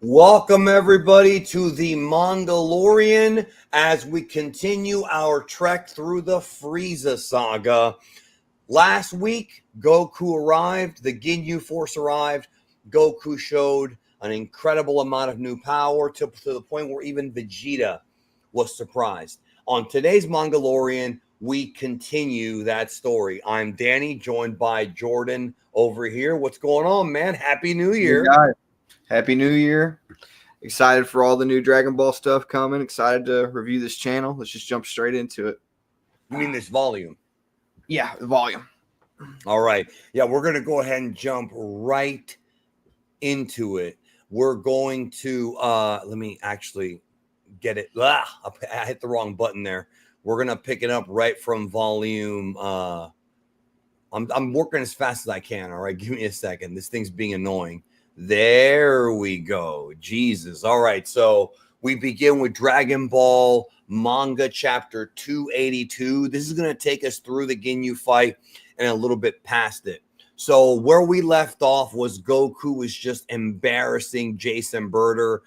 Welcome everybody to the Mangalorian as we continue our trek through the Frieza Saga. Last week, Goku arrived, the Ginyu Force arrived. Goku showed an incredible amount of new power to the point where even Vegeta was surprised. On today's Mangalorian, we continue that story. I'm Danny, joined by Jordan over here. What's going on, man? Happy New Year. Happy New Year. Excited for all the new Dragon Ball stuff coming. Excited to review this channel. Let's just jump straight into it. You mean this volume? Yeah, the volume. All right. Yeah, we're going to go ahead and jump right into it. We're going to, let me actually get it. I hit the wrong button there. We're going to pick it up right from volume. I'm working as fast as I can. All right. Give me a second. This thing's being annoying. There we go. Jesus. All right. So we begin with Dragon Ball Manga chapter 282. This is going to take us through the Ginyu fight and a little bit past it. So where we left off was Goku was just embarrassing Jason Birder.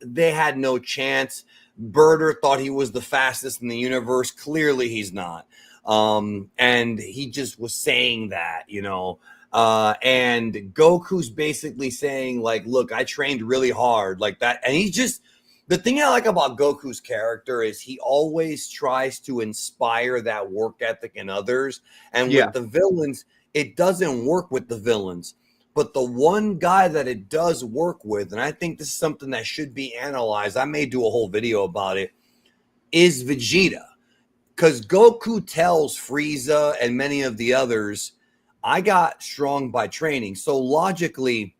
They had no chance. Birder thought he was the fastest in the universe. Clearly he's not. And he just was saying that, and Goku's basically saying, like, look, I trained really hard like that. And the thing I like about Goku's character is he always tries to inspire that work ethic in others. And with the villains, it doesn't work with the villains. But the one guy that it does work with, and I think this is something that should be analyzed, I may do a whole video about it, is Vegeta. Because Goku tells Frieza and many of the others, I got strong by training. So logically,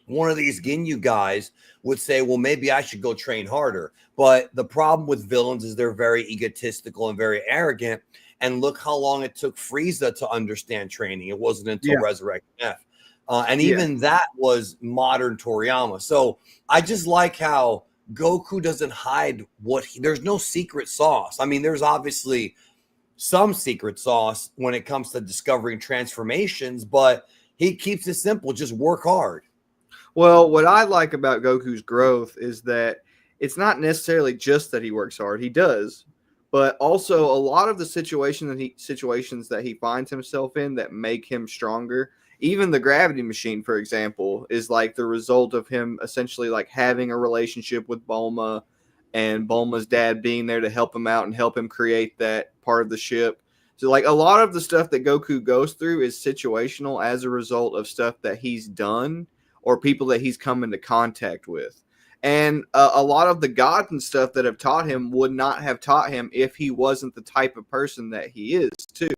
one of these Ginyu guys would say, well, maybe I should go train harder. But the problem with villains is they're very egotistical and very arrogant. And look how long it took Frieza to understand training. It wasn't until Resurrection F. And even that was modern Toriyama. So I just like how Goku doesn't hide there's no secret sauce. I mean, there's obviously some secret sauce when it comes to discovering transformations, but he keeps it simple. Just work hard. Well, what I like about Goku's growth is that it's not necessarily just that he works hard. He does, but also a lot of the situations that he finds himself in that make him stronger. Even the gravity machine, for example, is like the result of him essentially like having a relationship with Bulma and Bulma's dad being there to help him out and help him create that part of the ship. So like a lot of the stuff that Goku goes through is situational as a result of stuff that he's done or people that he's come into contact with. And a lot of the gods and stuff that have taught him would not have taught him if he wasn't the type of person that he is too.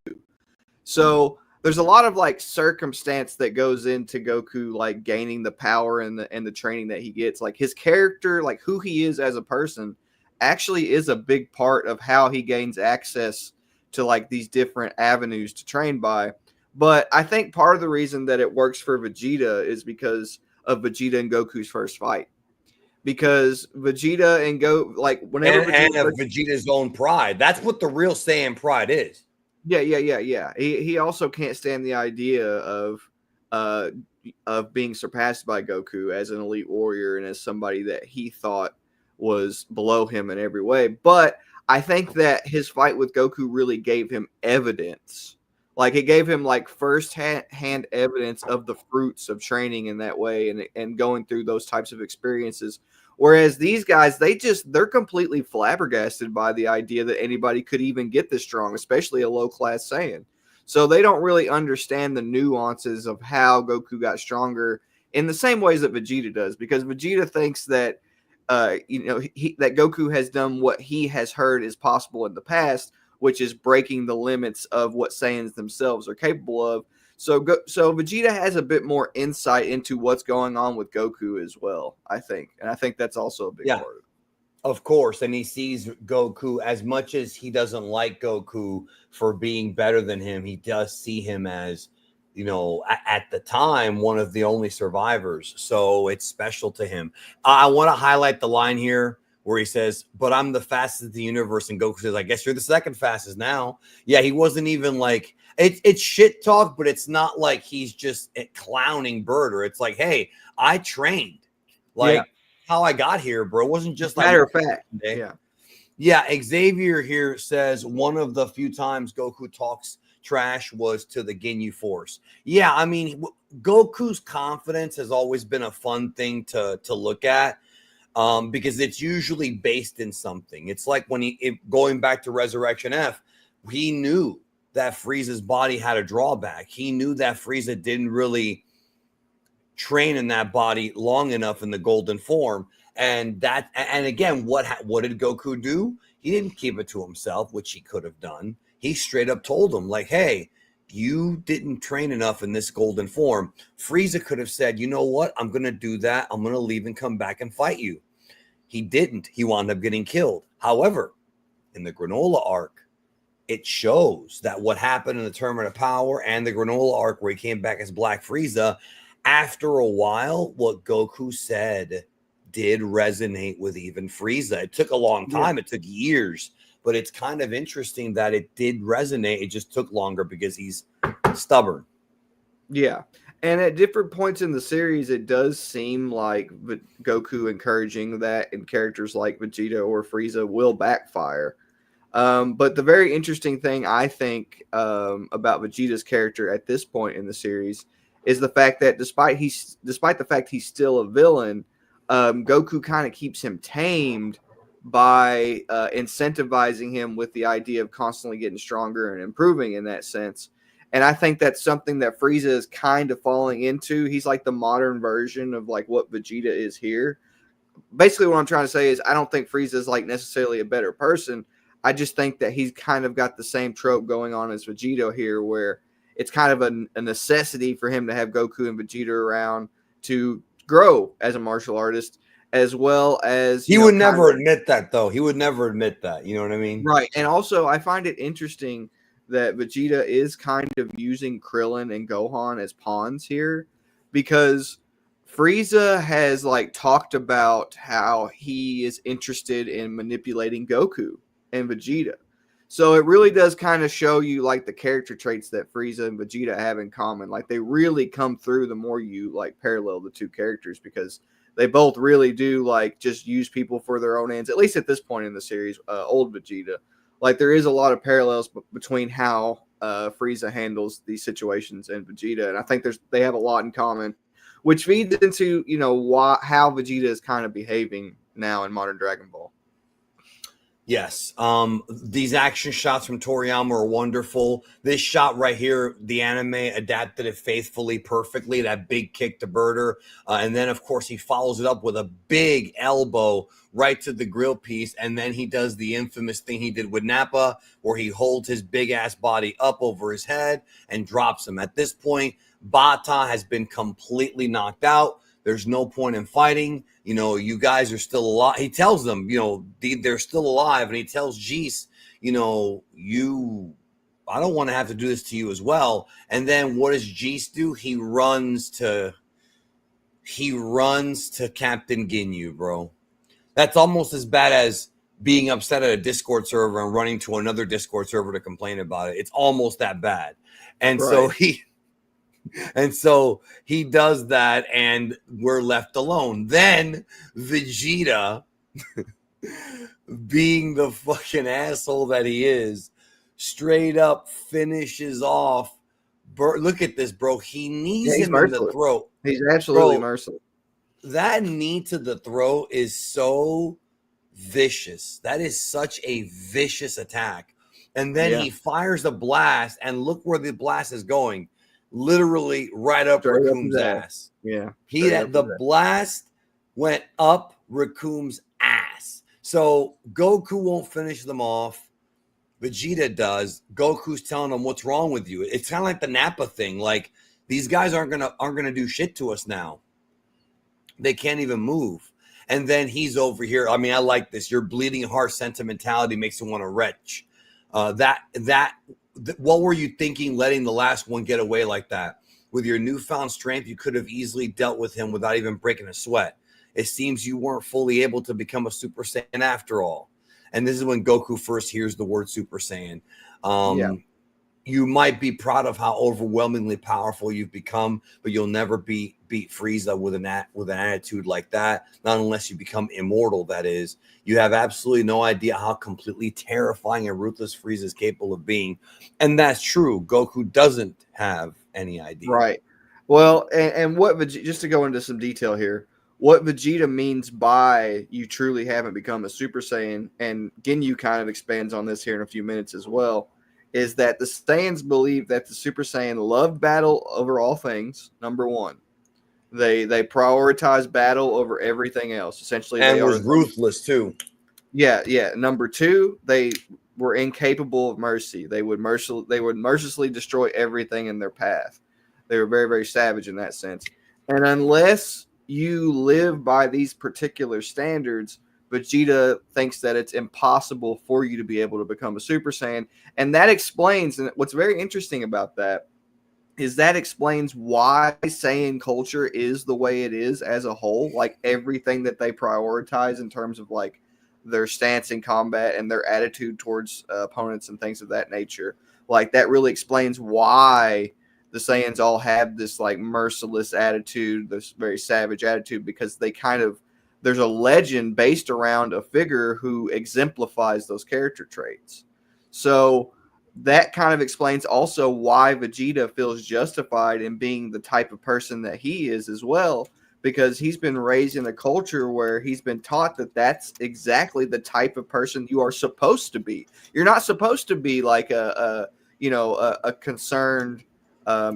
So there's a lot of like circumstance that goes into Goku like gaining the power and the training that he gets. Like his character, like who he is as a person, actually is a big part of how he gains access to like these different avenues to train by. But I think part of the reason that it works for Vegeta is because of Vegeta and Goku's first fight. Because Vegeta and whenever and of Vegeta's own pride. That's what the real Saiyan pride is. Yeah. He also can't stand the idea of being surpassed by Goku as an elite warrior and as somebody that he thought was below him in every way. But I think that his fight with Goku really gave him evidence. Like it gave him like first-hand evidence of the fruits of training in that way and going through those types of experiences. Whereas these guys, they're completely flabbergasted by the idea that anybody could even get this strong, especially a low-class Saiyan. So they don't really understand the nuances of how Goku got stronger in the same ways that Vegeta does, because Vegeta thinks that that Goku has done what he has heard is possible in the past, which is breaking the limits of what Saiyans themselves are capable of. So Vegeta has a bit more insight into what's going on with Goku as well, I think. And I think that's also a big part of it. Of course. And he sees Goku, as much as he doesn't like Goku for being better than him, he does see him as, at the time, one of the only survivors. So it's special to him. I want to highlight the line here where he says, "But I'm the fastest in the universe," and Goku says, "I guess you're the second fastest now." Yeah, he wasn't even like it's shit talk, but it's not like he's just clowning Birder. It's like, hey, I trained, like how I got here, bro. It wasn't just like matter of fact. Yeah. Yeah, Xavier here says one of the few times Goku talks trash was to the Ginyu Force. Yeah, I mean, Goku's confidence has always been a fun thing to look at, because it's usually based in something. It's like when going back to Resurrection F, he knew that Frieza's body had a drawback. He knew that Frieza didn't really train in that body long enough in the golden form. And again, what did Goku do? He didn't keep it to himself, which he could have done. He straight up told him, like, hey, you didn't train enough in this golden form. Frieza could have said, you know what? I'm going to do that. I'm going to leave and come back and fight you. He didn't. He wound up getting killed. However, in the Granola arc, it shows that what happened in the Tournament of Power and the Granola arc where he came back as Black Frieza, after a while, what Goku said did resonate with even Frieza. It took a long time. It took years, but it's kind of interesting that it did resonate. It just took longer because he's stubborn. Yeah. And at different points in the series, it does seem like Goku encouraging that in characters like Vegeta or Frieza will backfire. But the very interesting thing I think about Vegeta's character at this point in the series is the fact that despite the fact he's still a villain, Goku kind of keeps him tamed by incentivizing him with the idea of constantly getting stronger and improving in that sense. And I think that's something that Frieza is kind of falling into. He's like the modern version of like what Vegeta is here. Basically, what I'm trying to say is I don't think Frieza is like necessarily a better person. I just think that he's kind of got the same trope going on as Vegeta here, where it's kind of a necessity for him to have Goku and Vegeta around to grow as a martial artist, as well as he would never admit that, though. He would never admit that. You know what I mean? Right. And also, I find it interesting that Vegeta is kind of using Krillin and Gohan as pawns here, because Frieza has like talked about how he is interested in manipulating Goku and Vegeta. So it really does kind of show you like the character traits that Frieza and Vegeta have in common. Like they really come through the more you like parallel the two characters, because they both really do like just use people for their own ends, at least at this point in the series, old Vegeta. Like there is a lot of parallels between how Frieza handles these situations and Vegeta. And I think they have a lot in common, which feeds into, how Vegeta is kind of behaving now in modern Dragon Ball. Yes. These action shots from Toriyama are wonderful. This shot right here, the anime adapted it faithfully, perfectly. That big kick to Birder. And then, of course, he follows it up with a big elbow right to the grill piece. And then he does the infamous thing he did with Nappa, where he holds his big-ass body up over his head and drops him. At this point, Bata has been completely knocked out. There's no point in fighting. You guys are still alive. He tells them, they're still alive. And he tells Geese, I don't want to have to do this to you as well. And then what does Geese do? He runs to Captain Ginyu, bro. That's almost as bad as being upset at a Discord server and running to another Discord server to complain about it. It's almost that bad. And so he does that, and we're left alone. Then Vegeta, being the fucking asshole that he is, straight up finishes off. Look at this, bro. He knees him in the throat. He's absolutely merciless. That knee to the throat is so vicious. That is such a vicious attack. And then he fires a blast, and look where the blast is going. Literally right up Raccoon's ass. Yeah. The blast went up Raccoon's ass. So Goku won't finish them off. Vegeta does. Goku's telling him, what's wrong with you? It's kind of like the Nappa thing. Like, these guys aren't gonna do shit to us now. They can't even move. And then he's over here. I mean, I like this. Your bleeding heart sentimentality makes you want to retch. What were you thinking letting the last one get away like that? With your newfound strength, you could have easily dealt with him without even breaking a sweat. It seems you weren't fully able to become a Super Saiyan after all. And this is when Goku first hears the word Super Saiyan. Yeah. You might be proud of how overwhelmingly powerful you've become, but you'll never beat Frieza with an attitude like that. Not unless you become immortal. That is, you have absolutely no idea how completely terrifying and ruthless Frieza is capable of being, and that's true. Goku doesn't have any idea. Right. Well, and what just to go into some detail here, what Vegeta means by you truly haven't become a Super Saiyan, and Ginyu kind of expands on this here in a few minutes as well, is that the Saiyans believe that the Super Saiyan loved battle over all things. Number one, they prioritize battle over everything else. Essentially, And they was are ruthless too. Yeah. Number two, they were incapable of mercy. They would mercilessly destroy everything in their path. They were very, very savage in that sense. And unless you live by these particular standards, Vegeta thinks that it's impossible for you to be able to become a Super Saiyan. And that explains, and what's very interesting about that is that explains why Saiyan culture is the way it is as a whole. Like everything that they prioritize in terms of like their stance in combat and their attitude towards opponents and things of that nature. Like that really explains why the Saiyans all have this like merciless attitude, this very savage attitude, because they kind of, there's a legend based around a figure who exemplifies those character traits. So that kind of explains also why Vegeta feels justified in being the type of person that he is as well, because he's been raised in a culture where he's been taught that that's exactly the type of person you are supposed to be. You're not supposed to be like a concerned,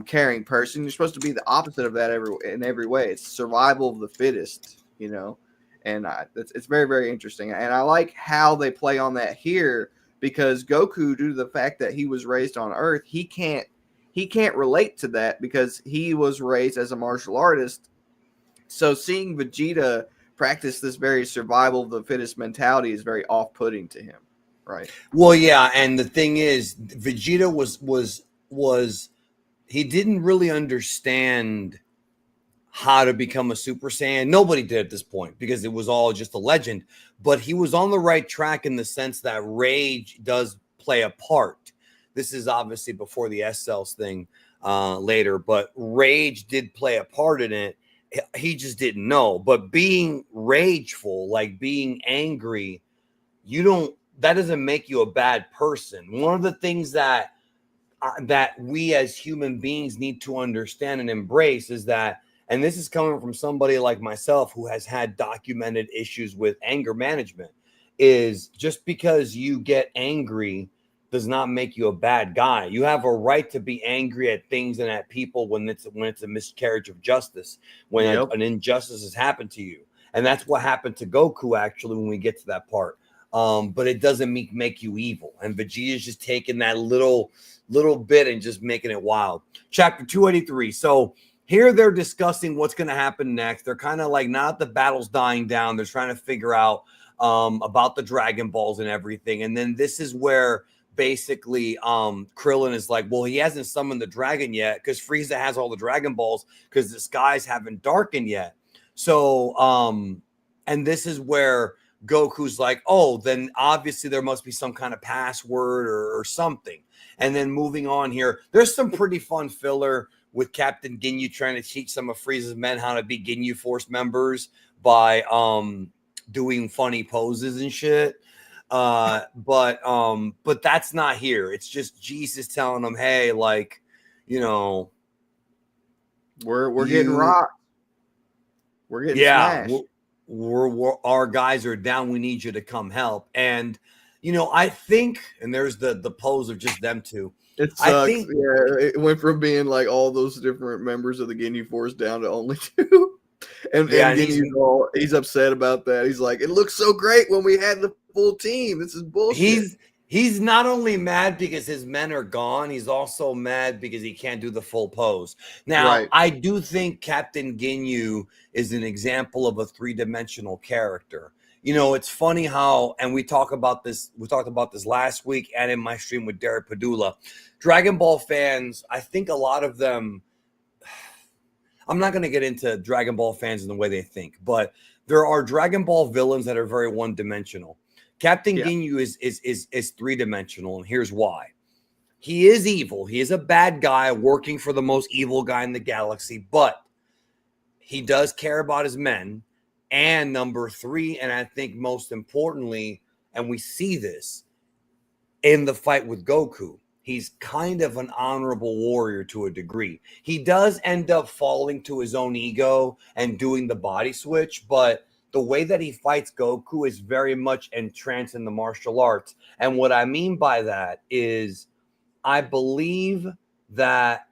caring person. You're supposed to be the opposite of that in every way. It's survival of the fittest, and it's very, very interesting. And I like how they play on that here, because Goku, due to the fact that he was raised on Earth, he can't relate to that because he was raised as a martial artist. So seeing Vegeta practice this very survival of the fittest mentality is very off-putting to him, right? Well, yeah, and the thing is, Vegeta was he didn't really understand how to become a Super Saiyan. Nobody did at this point because it was all just a legend. But he was on the right track in the sense that rage does play a part. This is obviously before the S cells thing later, but rage did play a part in it. He just didn't know. But being rageful, like being angry, that doesn't make you a bad person. One of the things that we as human beings need to understand and embrace is that, and this is coming from somebody like myself who has had documented issues with anger management, is just because you get angry does not make you a bad guy. You have a right to be angry at things and at people when it's a miscarriage of justice, when an injustice has happened to you. And that's what happened to Goku, actually, when we get to that part. But it doesn't make you evil. And Vegeta's just taking that little bit and just making it wild. Chapter 283. So here they're discussing what's going to happen next. They're kind of like, not the battle's dying down. They're trying to figure out about the Dragon Balls and everything. And then this is where basically Krillin is like, well, he hasn't summoned the dragon yet because Frieza has all the Dragon Balls because the skies haven't darkened yet. So, and this is where Goku's like, oh, then obviously there must be some kind of password or something. And then moving on here, there's some pretty fun filler with Captain Ginyu trying to teach some of Frieza's men how to be Ginyu Force members by doing funny poses and shit. But that's not here. It's just Jesus telling them, hey, like, we're getting rocked. We're getting smashed. We're our guys are down. We need you to come help. And I think, and there's the pose of just them two. It sucks. It went from being like all those different members of the Ginyu Force down to only two. And he's upset about that. He's like, it looks so great when we had the full team. This is bullshit. He's not only mad because his men are gone, he's also mad because he can't do the full pose. Now, right. I do think Captain Ginyu is an example of a three-dimensional character. It's funny how, and we talked about this last week and in my stream with Derek Padula. Dragon Ball fans, I think a lot of them, I'm not going to get into Dragon Ball fans and the way they think, but there are Dragon Ball villains that are very one-dimensional. Captain Ginyu is three-dimensional, and here's why. He is evil. He is a bad guy working for the most evil guy in the galaxy, but he does care about his men. And number three, and I think most importantly, and we see this in the fight with Goku, he's kind of an honorable warrior to a degree. He does end up falling to his own ego and doing the body switch, but the way that he fights Goku is very much entranced in the martial arts. And what I mean by that is I believe that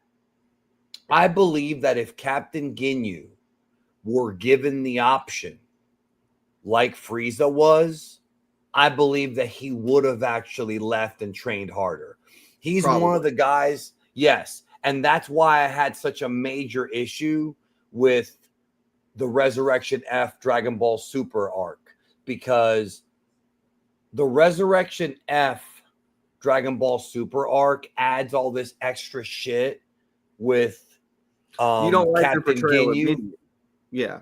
if Captain Ginyu were given the option like Frieza was, I believe that he would have actually left and trained harder. He's one of the guys, yes, and that's why I had such a major issue with the Resurrection F Dragon Ball Super arc, because the Resurrection F Dragon Ball Super arc adds all this extra shit with you don't like Captain Ginyu. Yeah,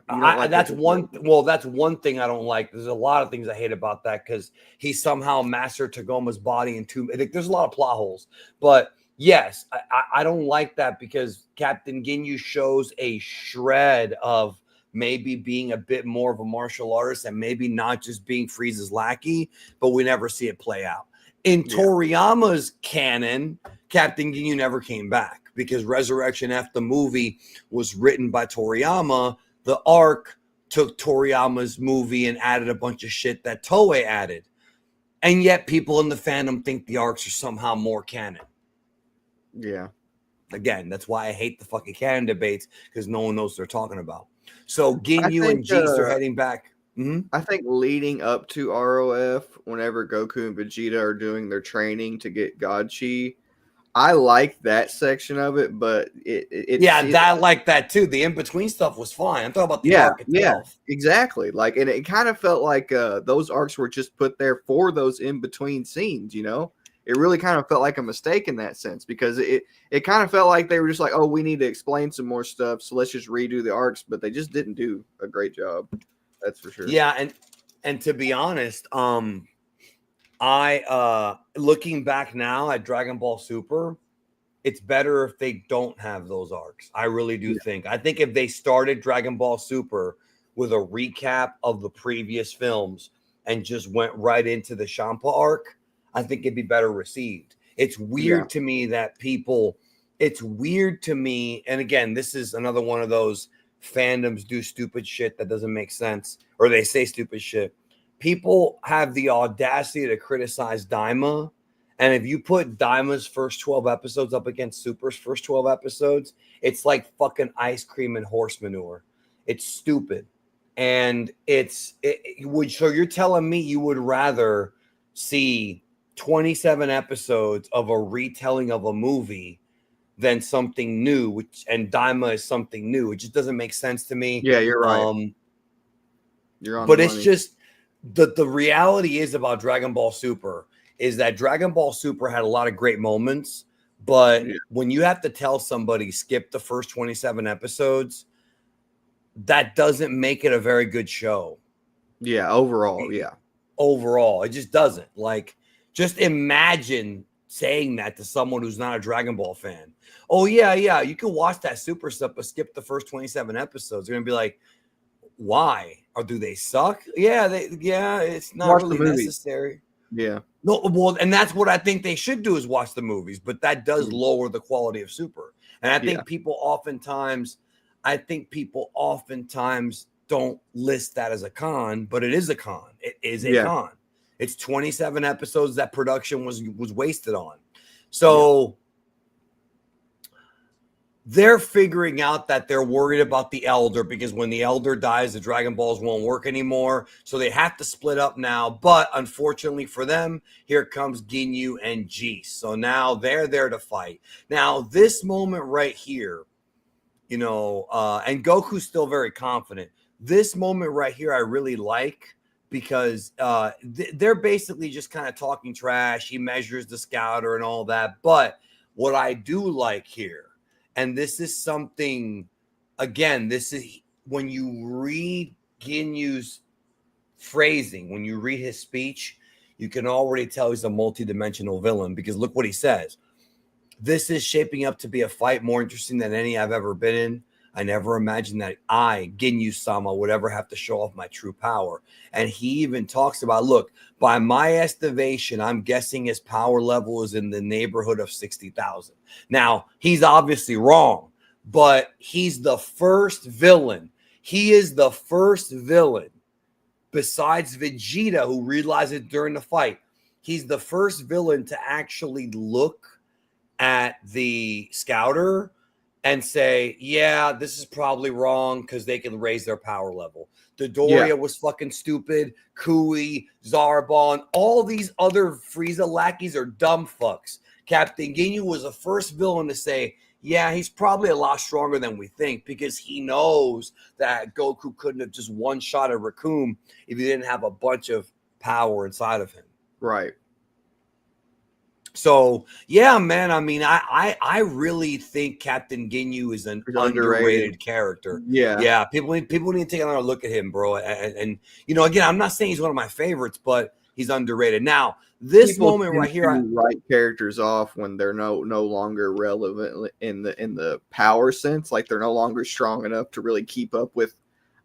that's one. Well, that's one thing I don't like. There's a lot of things I hate about that because he somehow mastered Tagoma's body in two. There's a lot of plot holes, but yes, I don't like that because Captain Ginyu shows a shred of maybe being a bit more of a martial artist and maybe not just being Frieza's lackey, but we never see it play out. In Toriyama's canon, Captain Ginyu never came back because Resurrection F, the movie, was written by Toriyama. The arc took Toriyama's movie and added a bunch of shit that Toei added. And yet people in the fandom think the arcs are somehow more canon. Yeah. Again, that's why I hate the fucking canon debates, because no one knows what they're talking about. So Ginyu and Geese are heading back. Mm-hmm. I think leading up to ROF, whenever Goku and Vegeta are doing their training to get God Chi, I like that section of it, but I like that too. The in-between stuff was fine. I'm talking about the arc itself. Yeah, exactly. Like, and it kind of felt like those arcs were just put there for those in-between scenes, you know? It really kind of felt like a mistake in that sense, because it kind of felt like they were just like, oh, we need to explain some more stuff, so let's just redo the arcs, but they just didn't do a great job. That's for sure. Yeah, and to be honest, I looking back now at Dragon Ball Super, it's better if they don't have those arcs. I really do think. I think if they started Dragon Ball Super with a recap of the previous films and just went right into the Champa arc, I think it'd be better received. It's weird to me that people, it's weird to me, and again, this is another one of those fandoms do stupid shit that doesn't make sense, or they say stupid shit. People have the audacity to criticize Daima, and if you put Daima's first 12 episodes up against Super's first 12 episodes, it's like fucking ice cream and horse manure. It's stupid. And so you're telling me you would rather see 27 episodes of a retelling of a movie than something new, and Daima is something new. It just doesn't make sense to me. Yeah, you're right. You're on. But it's just the reality is about Dragon Ball Super is that Dragon Ball Super had a lot of great moments, but when you have to tell somebody skip the first 27 episodes, that doesn't make it a very good show. Yeah, overall, Overall, it just doesn't. Like, just imagine saying that to someone who's not a Dragon Ball fan. Oh, yeah, you can watch that Super stuff, but skip the first 27 episodes. They're going to be like, why? Or do they suck? Yeah, it's not really necessary. Yeah. No, well, and that's what I think they should do is watch the movies, but that does lower the quality of Super. And I think people oftentimes don't list that as a con, but it is a con. It is a con. It's 27 episodes that production was wasted on. So they're figuring out that they're worried about the Elder, because when the Elder dies, the Dragon Balls won't work anymore. So they have to split up now. But unfortunately for them, here comes Ginyu and Geese. So now they're there to fight. Now, this moment right here, and Goku's still very confident. This moment right here I really like, because they're basically just kind of talking trash. He measures the scouter and all that. But what I do like here, and this is something, again, this is when you read Ginyu's phrasing, when you read his speech, you can already tell he's a multi-dimensional villain, because look what he says. This is shaping up to be a fight more interesting than any I've ever been in. I never imagined that I, Ginyu-sama, would ever have to show off my true power. And he even talks about, look, by my estimation, I'm guessing his power level is in the neighborhood of 60,000. Now, he's obviously wrong, but he's the first villain. He is the first villain besides Vegeta, who realized it during the fight. He's the first villain to actually look at the scouter and say, yeah, this is probably wrong because they can raise their power level. Dodoria was fucking stupid. Kui, Zarbon, and all these other Frieza lackeys are dumb fucks. Captain Ginyu was the first villain to say, yeah, he's probably a lot stronger than we think, because he knows that Goku couldn't have just one-shot a Raccoon if he didn't have a bunch of power inside of him. Right. So, yeah, man, I mean, I really think Captain Ginyu is an underrated character. Yeah, people need to take another look at him, bro. And you know, again, I'm not saying he's one of my favorites, but he's underrated. Now, this moment right here, write characters off when they're no longer relevant in the power sense, like they're no longer strong enough to really keep up with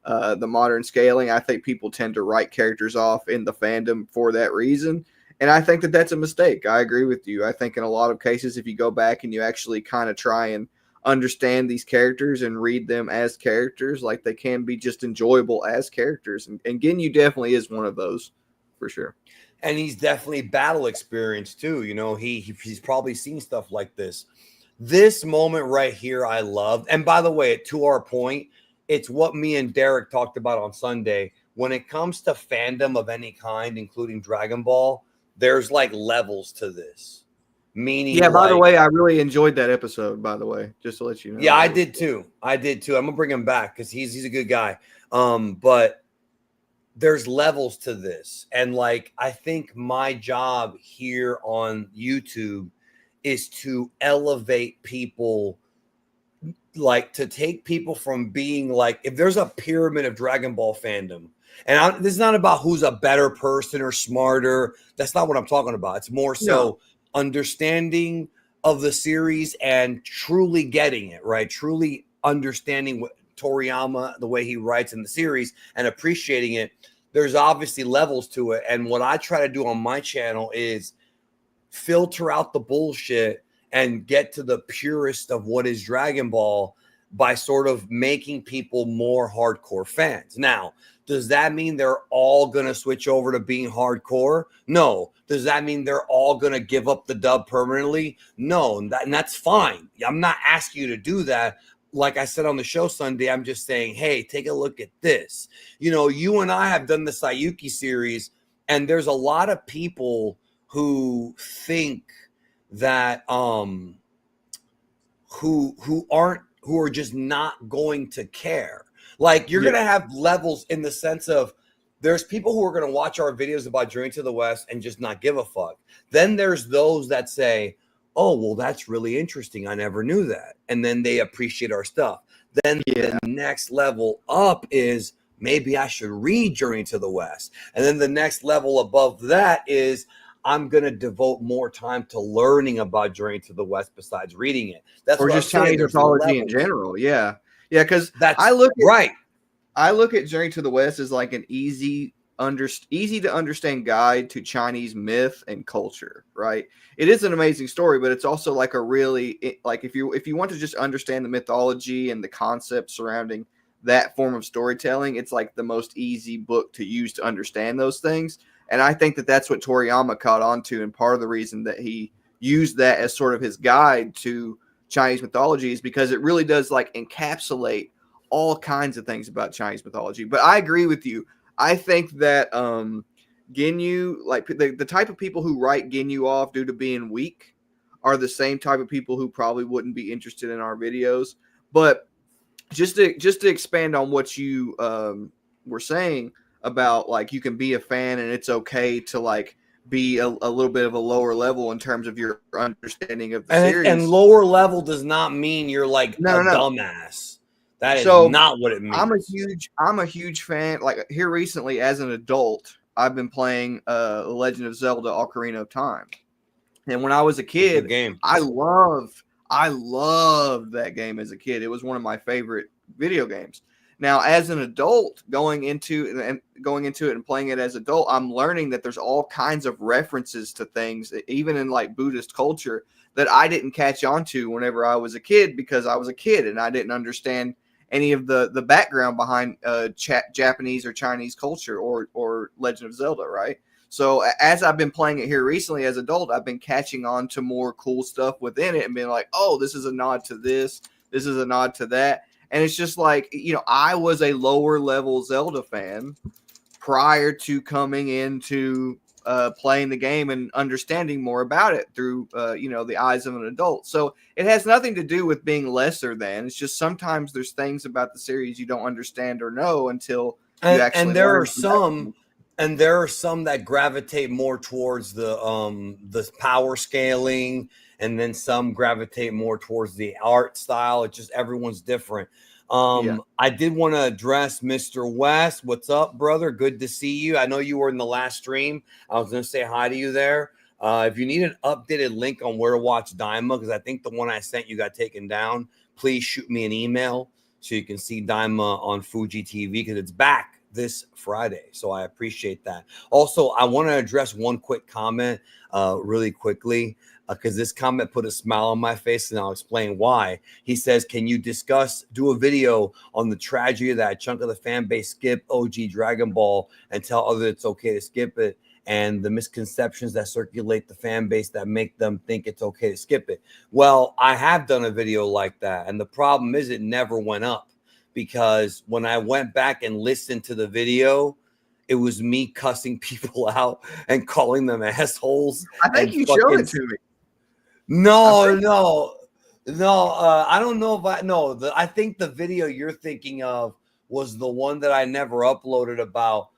the modern scaling. I think people tend to write characters off in the fandom for that reason. And I think that that's a mistake. I agree with you. I think in a lot of cases, if you go back and you actually kind of try and understand these characters and read them as characters, like they can be just enjoyable as characters. And Ginyu definitely is one of those, for sure. And he's definitely battle experienced too. You know, he's probably seen stuff like this. This moment right here, I loved. And by the way, to our point, it's what me and Derek talked about on Sunday. When it comes to fandom of any kind, including Dragon Ball, there's like levels to this. Meaning, yeah, by the way, I really enjoyed that episode, by the way, just to let you know. Yeah, I did too. I'm gonna bring him back because he's a good guy. But there's levels to this. And like, I think my job here on YouTube is to elevate people, like to take people from being like, if there's a pyramid of Dragon Ball fandom, and this is not about who's a better person or smarter. That's not what I'm talking about. It's more so understanding of the series and truly getting it, right? Truly understanding what Toriyama, the way he writes in the series, and appreciating it. There's obviously levels to it. And what I try to do on my channel is filter out the bullshit and get to the purest of what is Dragon Ball by sort of making people more hardcore fans. Now, does that mean they're all going to switch over to being hardcore? No. Does that mean they're all going to give up the dub permanently? No. And that's fine. I'm not asking you to do that. Like I said on the show Sunday, I'm just saying, hey, take a look at this. You know, you and I have done the Sayuki series, and there's a lot of people who think that who are just not going to care. Like, you're going to have levels in the sense of there's people who are going to watch our videos about Journey to the West and just not give a fuck. Then there's those that say, oh, well, that's really interesting. I never knew that. And then they appreciate our stuff. Then the next level up is maybe I should read Journey to the West. And then the next level above that is I'm going to devote more time to learning about Journey to the West besides reading it. That's or just Chinese mythology in general. Yeah. Yeah, because I look at Journey to the West as like an easy to understand guide to Chinese myth and culture, right? It is an amazing story, but it's also like a really, like if you want to just understand the mythology and the concepts surrounding that form of storytelling, it's like the most easy book to use to understand those things. And I think that that's what Toriyama caught on to, and part of the reason that he used that as sort of his guide to Chinese mythology is because it really does like encapsulate all kinds of things about Chinese mythology. But I agree with you. I think that Ginyu, like the type of people who write Ginyu off due to being weak are the same type of people who probably wouldn't be interested in our videos. But just to expand on what you were saying about, like, you can be a fan and it's okay to like be a little bit of a lower level in terms of your understanding of the series. And lower level does not mean you're like a dumbass. That is So not what it means. I'm a huge fan. Like here recently, as an adult, I've been playing The Legend of Zelda: Ocarina of Time. And when I was a kid, game. I loved that game as a kid. It was one of my favorite video games. Now, as an adult, going into it and playing it as an adult, I'm learning that there's all kinds of references to things, even in like Buddhist culture, that I didn't catch on to whenever I was a kid because I was a kid and I didn't understand any of the background behind Japanese or Chinese culture or Legend of Zelda, right? So as I've been playing it here recently as an adult, I've been catching on to more cool stuff within it and being like, oh, this is a nod to this is a nod to that. And it's just like, I was a lower level Zelda fan prior to coming into playing the game and understanding more about it through, the eyes of an adult. So it has nothing to do with being lesser than. It's just sometimes there's things about the series you don't understand or know until you actually and there learn. there are some that gravitate more towards the power scaling, and then some gravitate more towards the art style. It's just everyone's different. I did want to address Mr. West. What's up, brother? Good to see you. I know you were in the last stream. I was going to say hi to you there. If you need an updated link on where to watch Daima, because I think the one I sent you got taken down, please shoot me an email so you can see Daima on Fuji TV, because it's back this Friday. So I appreciate that. Also, I want to address one quick comment really quickly, because this comment put a smile on my face, and I'll explain why. He says, can you do a video on the tragedy that a chunk of the fan base skip OG Dragon Ball and tell others it's okay to skip it, and the misconceptions that circulate the fan base that make them think it's okay to skip it? Well, I have done a video like that, and the problem is it never went up, because when I went back and listened to the video, it was me cussing people out and calling them assholes. I think you showed it to me. No. I don't know if I think the video you're thinking of was the one that I never uploaded about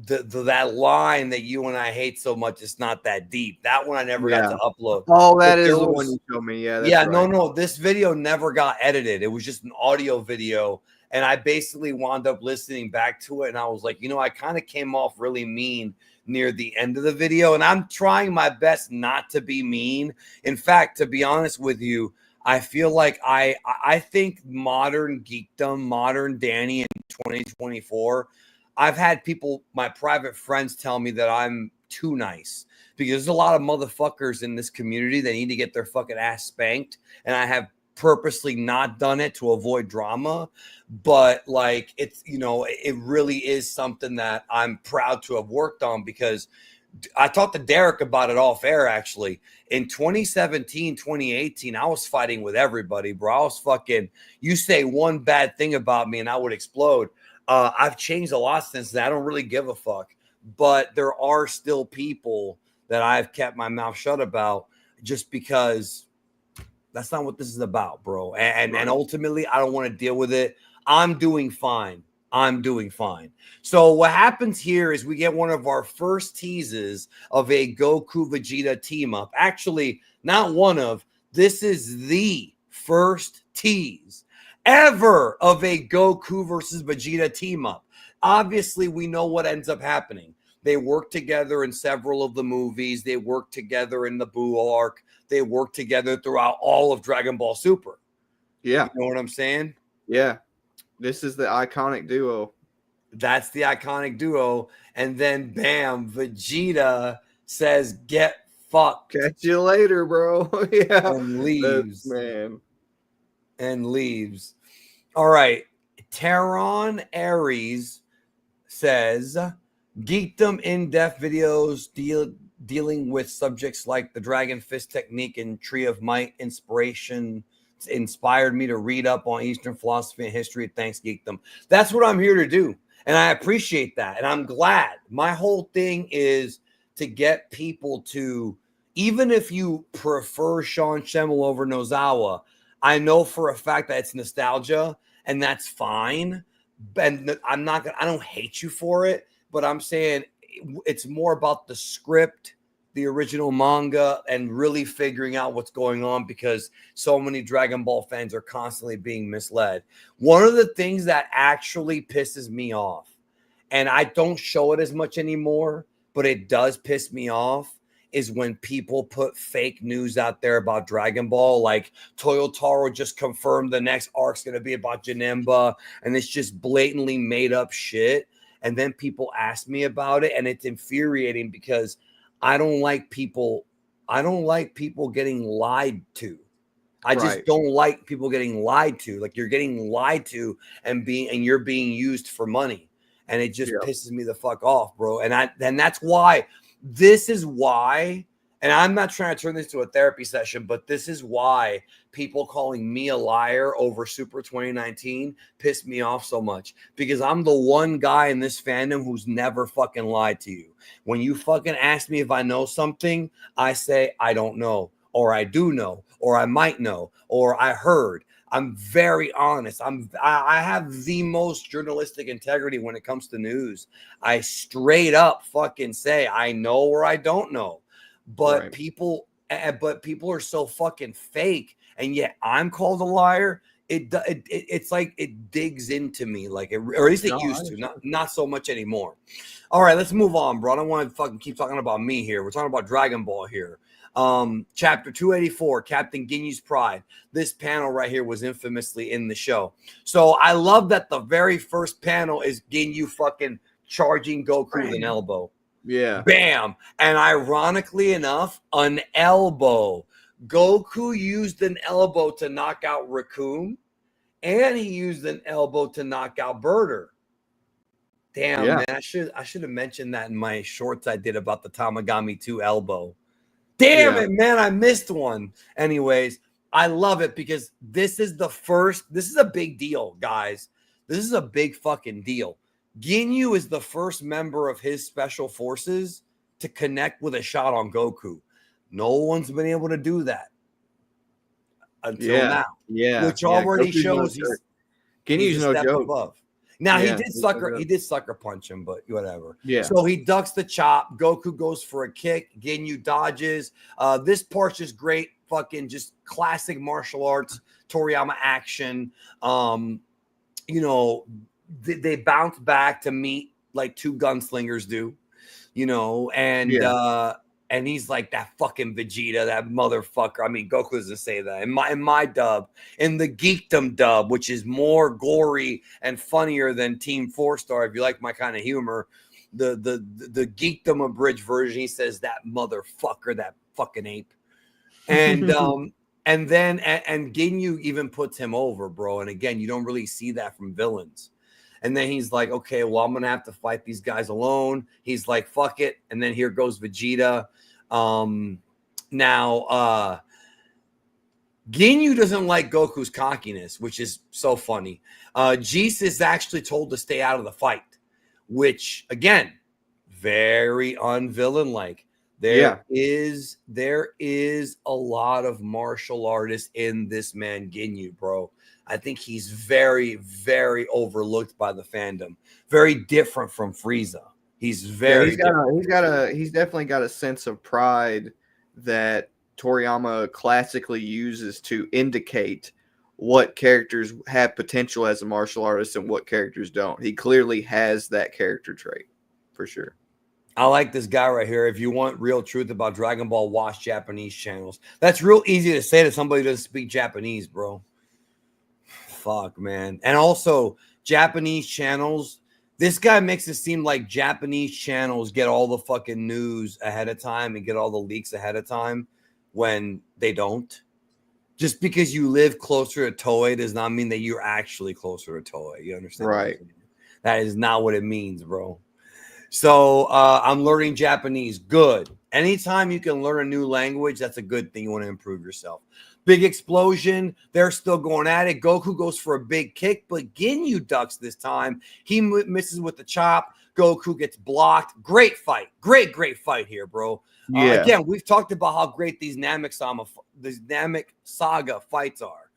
that line that you and I hate so much. It's not that deep. That one I never got to upload. Oh, that is the one you showed me. Yeah, that's right. No. This video never got edited. It was just an audio video. And I basically wound up listening back to it. And I was like, I kind of came off really mean near the end of the video. And I'm trying my best not to be mean. In fact, to be honest with you, I feel like I think modern geekdom, modern Danny in 2024, I've had people, my private friends, tell me that I'm too nice, because there's a lot of motherfuckers in this community that need to get their fucking ass spanked. And I have purposely not done it to avoid drama. But like, it's, it really is something that I'm proud to have worked on, because I talked to Derek about it off air. Actually, in 2017, 2018, I was fighting with everybody, bro. I was fucking, you say one bad thing about me and I would explode. I've changed a lot since then. I don't really give a fuck, but there are still people that I've kept my mouth shut about, just because that's not what this is about, bro. And ultimately, I don't want to deal with it. I'm doing fine. So what happens here is we get one of our first teases of a Goku Vegeta team up. Actually, not one of. This is the first tease ever of a Goku versus Vegeta team up. Obviously, we know what ends up happening. They work together in several of the movies. They work together in the Buu arc. They work together throughout all of Dragon Ball Super. Yeah. You know what I'm saying? Yeah. This is the iconic duo. That's the iconic duo. And then, bam, Vegeta says, get fucked. Catch you later, bro. Yeah. And leaves. Man. And leaves. All right. Teron Aries says, geekdom in-depth videos dealing with subjects like the Dragon Fist technique and Tree of Might inspired me to read up on Eastern philosophy and history. Thanks, geekdom. That's what I'm here to do. And I appreciate that. And I'm glad. My whole thing is to get people to, even if you prefer Sean Schemmel over Nozawa, I know for a fact that it's nostalgia, and that's fine. And I don't hate you for it, but I'm saying it's more about the script the original manga and really figuring out what's going on because so many Dragon Ball fans are constantly being misled. One of the things that actually pisses me off, and I don't show it as much anymore, but it does piss me off, is when people put fake news out there about Dragon Ball, like Toyotaro just confirmed the next arc's going to be about Janemba, and it's just blatantly made up shit. And then people ask me about it, and it's infuriating because I don't like people getting lied to. I just don't like people getting lied to. Like you're getting lied to and you're being used for money. And it just pisses me the fuck off, bro. And that's why, this is why, and I'm not trying to turn this to a therapy session, but this is why people calling me a liar over Super 2019 pissed me off so much, because I'm the one guy in this fandom who's never fucking lied to you. When you fucking ask me if I know something, I say, I don't know, or I do know, or I might know, or I heard. I'm very honest. I have the most journalistic integrity when it comes to news. I straight up fucking say I know or I don't know. But people are so fucking fake, and yet I'm called a liar. It's like it digs into me, like or at least it used to, not so much anymore. All right, let's move on, bro. I don't want to fucking keep talking about me here. We're talking about Dragon Ball here. Chapter 284, Captain Ginyu's Pride. This panel right here was infamously in the show. So I love that the very first panel is Ginyu fucking charging Goku with an elbow. Yeah. Bam. And ironically enough, an elbow. Goku used an elbow to knock out Raccoon, and he used an elbow to knock out Birder. Damn, man. I should have mentioned that in my shorts I did about the Tamagami 2 elbow. Damn it, man. I missed one. Anyways, I love it because this is a big deal, guys. This is a big fucking deal. Ginyu is the first member of his special forces to connect with a shot on Goku. No one's been able to do that until now. Yeah. Which already shows Ginyu's no joke. Above. Now he did sucker punch him, but whatever. Yeah. So he ducks the chop. Goku goes for a kick. Ginyu dodges. This part's just great, fucking just classic martial arts Toriyama action. You know, they bounce back to meet like two gunslingers do, you know, and he's like, that fucking Vegeta, that motherfucker. I mean, Goku doesn't say that. In my dub, in the Geekdom dub, which is more gory and funnier than Team 4-Star, if you like my kind of humor, the Geekdom abridged version, he says, that motherfucker, that fucking ape. And and Ginyu even puts him over, bro. And again, you don't really see that from villains. And then he's like, okay, well, I'm going to have to fight these guys alone. He's like, fuck it. And then here goes Vegeta. Now, Ginyu doesn't like Goku's cockiness, which is so funny. Geese is actually told to stay out of the fight, which, again, very unvillain-like. There is a lot of martial artists in this man, Ginyu, bro. I think he's very, very overlooked by the fandom. Very different from Frieza. He's very he's definitely got a sense of pride that Toriyama classically uses to indicate what characters have potential as a martial artist and what characters don't. He clearly has that character trait for sure. I like this guy right here. If you want real truth about Dragon Ball, watch Japanese channels. That's real easy to say to somebody who doesn't speak Japanese, bro. Fuck, man. And also, Japanese channels, this guy makes it seem like Japanese channels get all the fucking news ahead of time and get all the leaks ahead of time when they don't. Just because you live closer to Toei does not mean that you're actually closer to Toei. You understand? Right. That is not what it means, bro. So I'm learning Japanese. Good. Anytime you can learn a new language, that's a good thing. You want to improve yourself. Big explosion. They're still going at it. Goku goes for a big kick, but Ginyu ducks this time. He misses with the chop. Goku gets blocked. Great fight. Great fight here, bro. Again, we've talked about how great these Namek Saga fights are.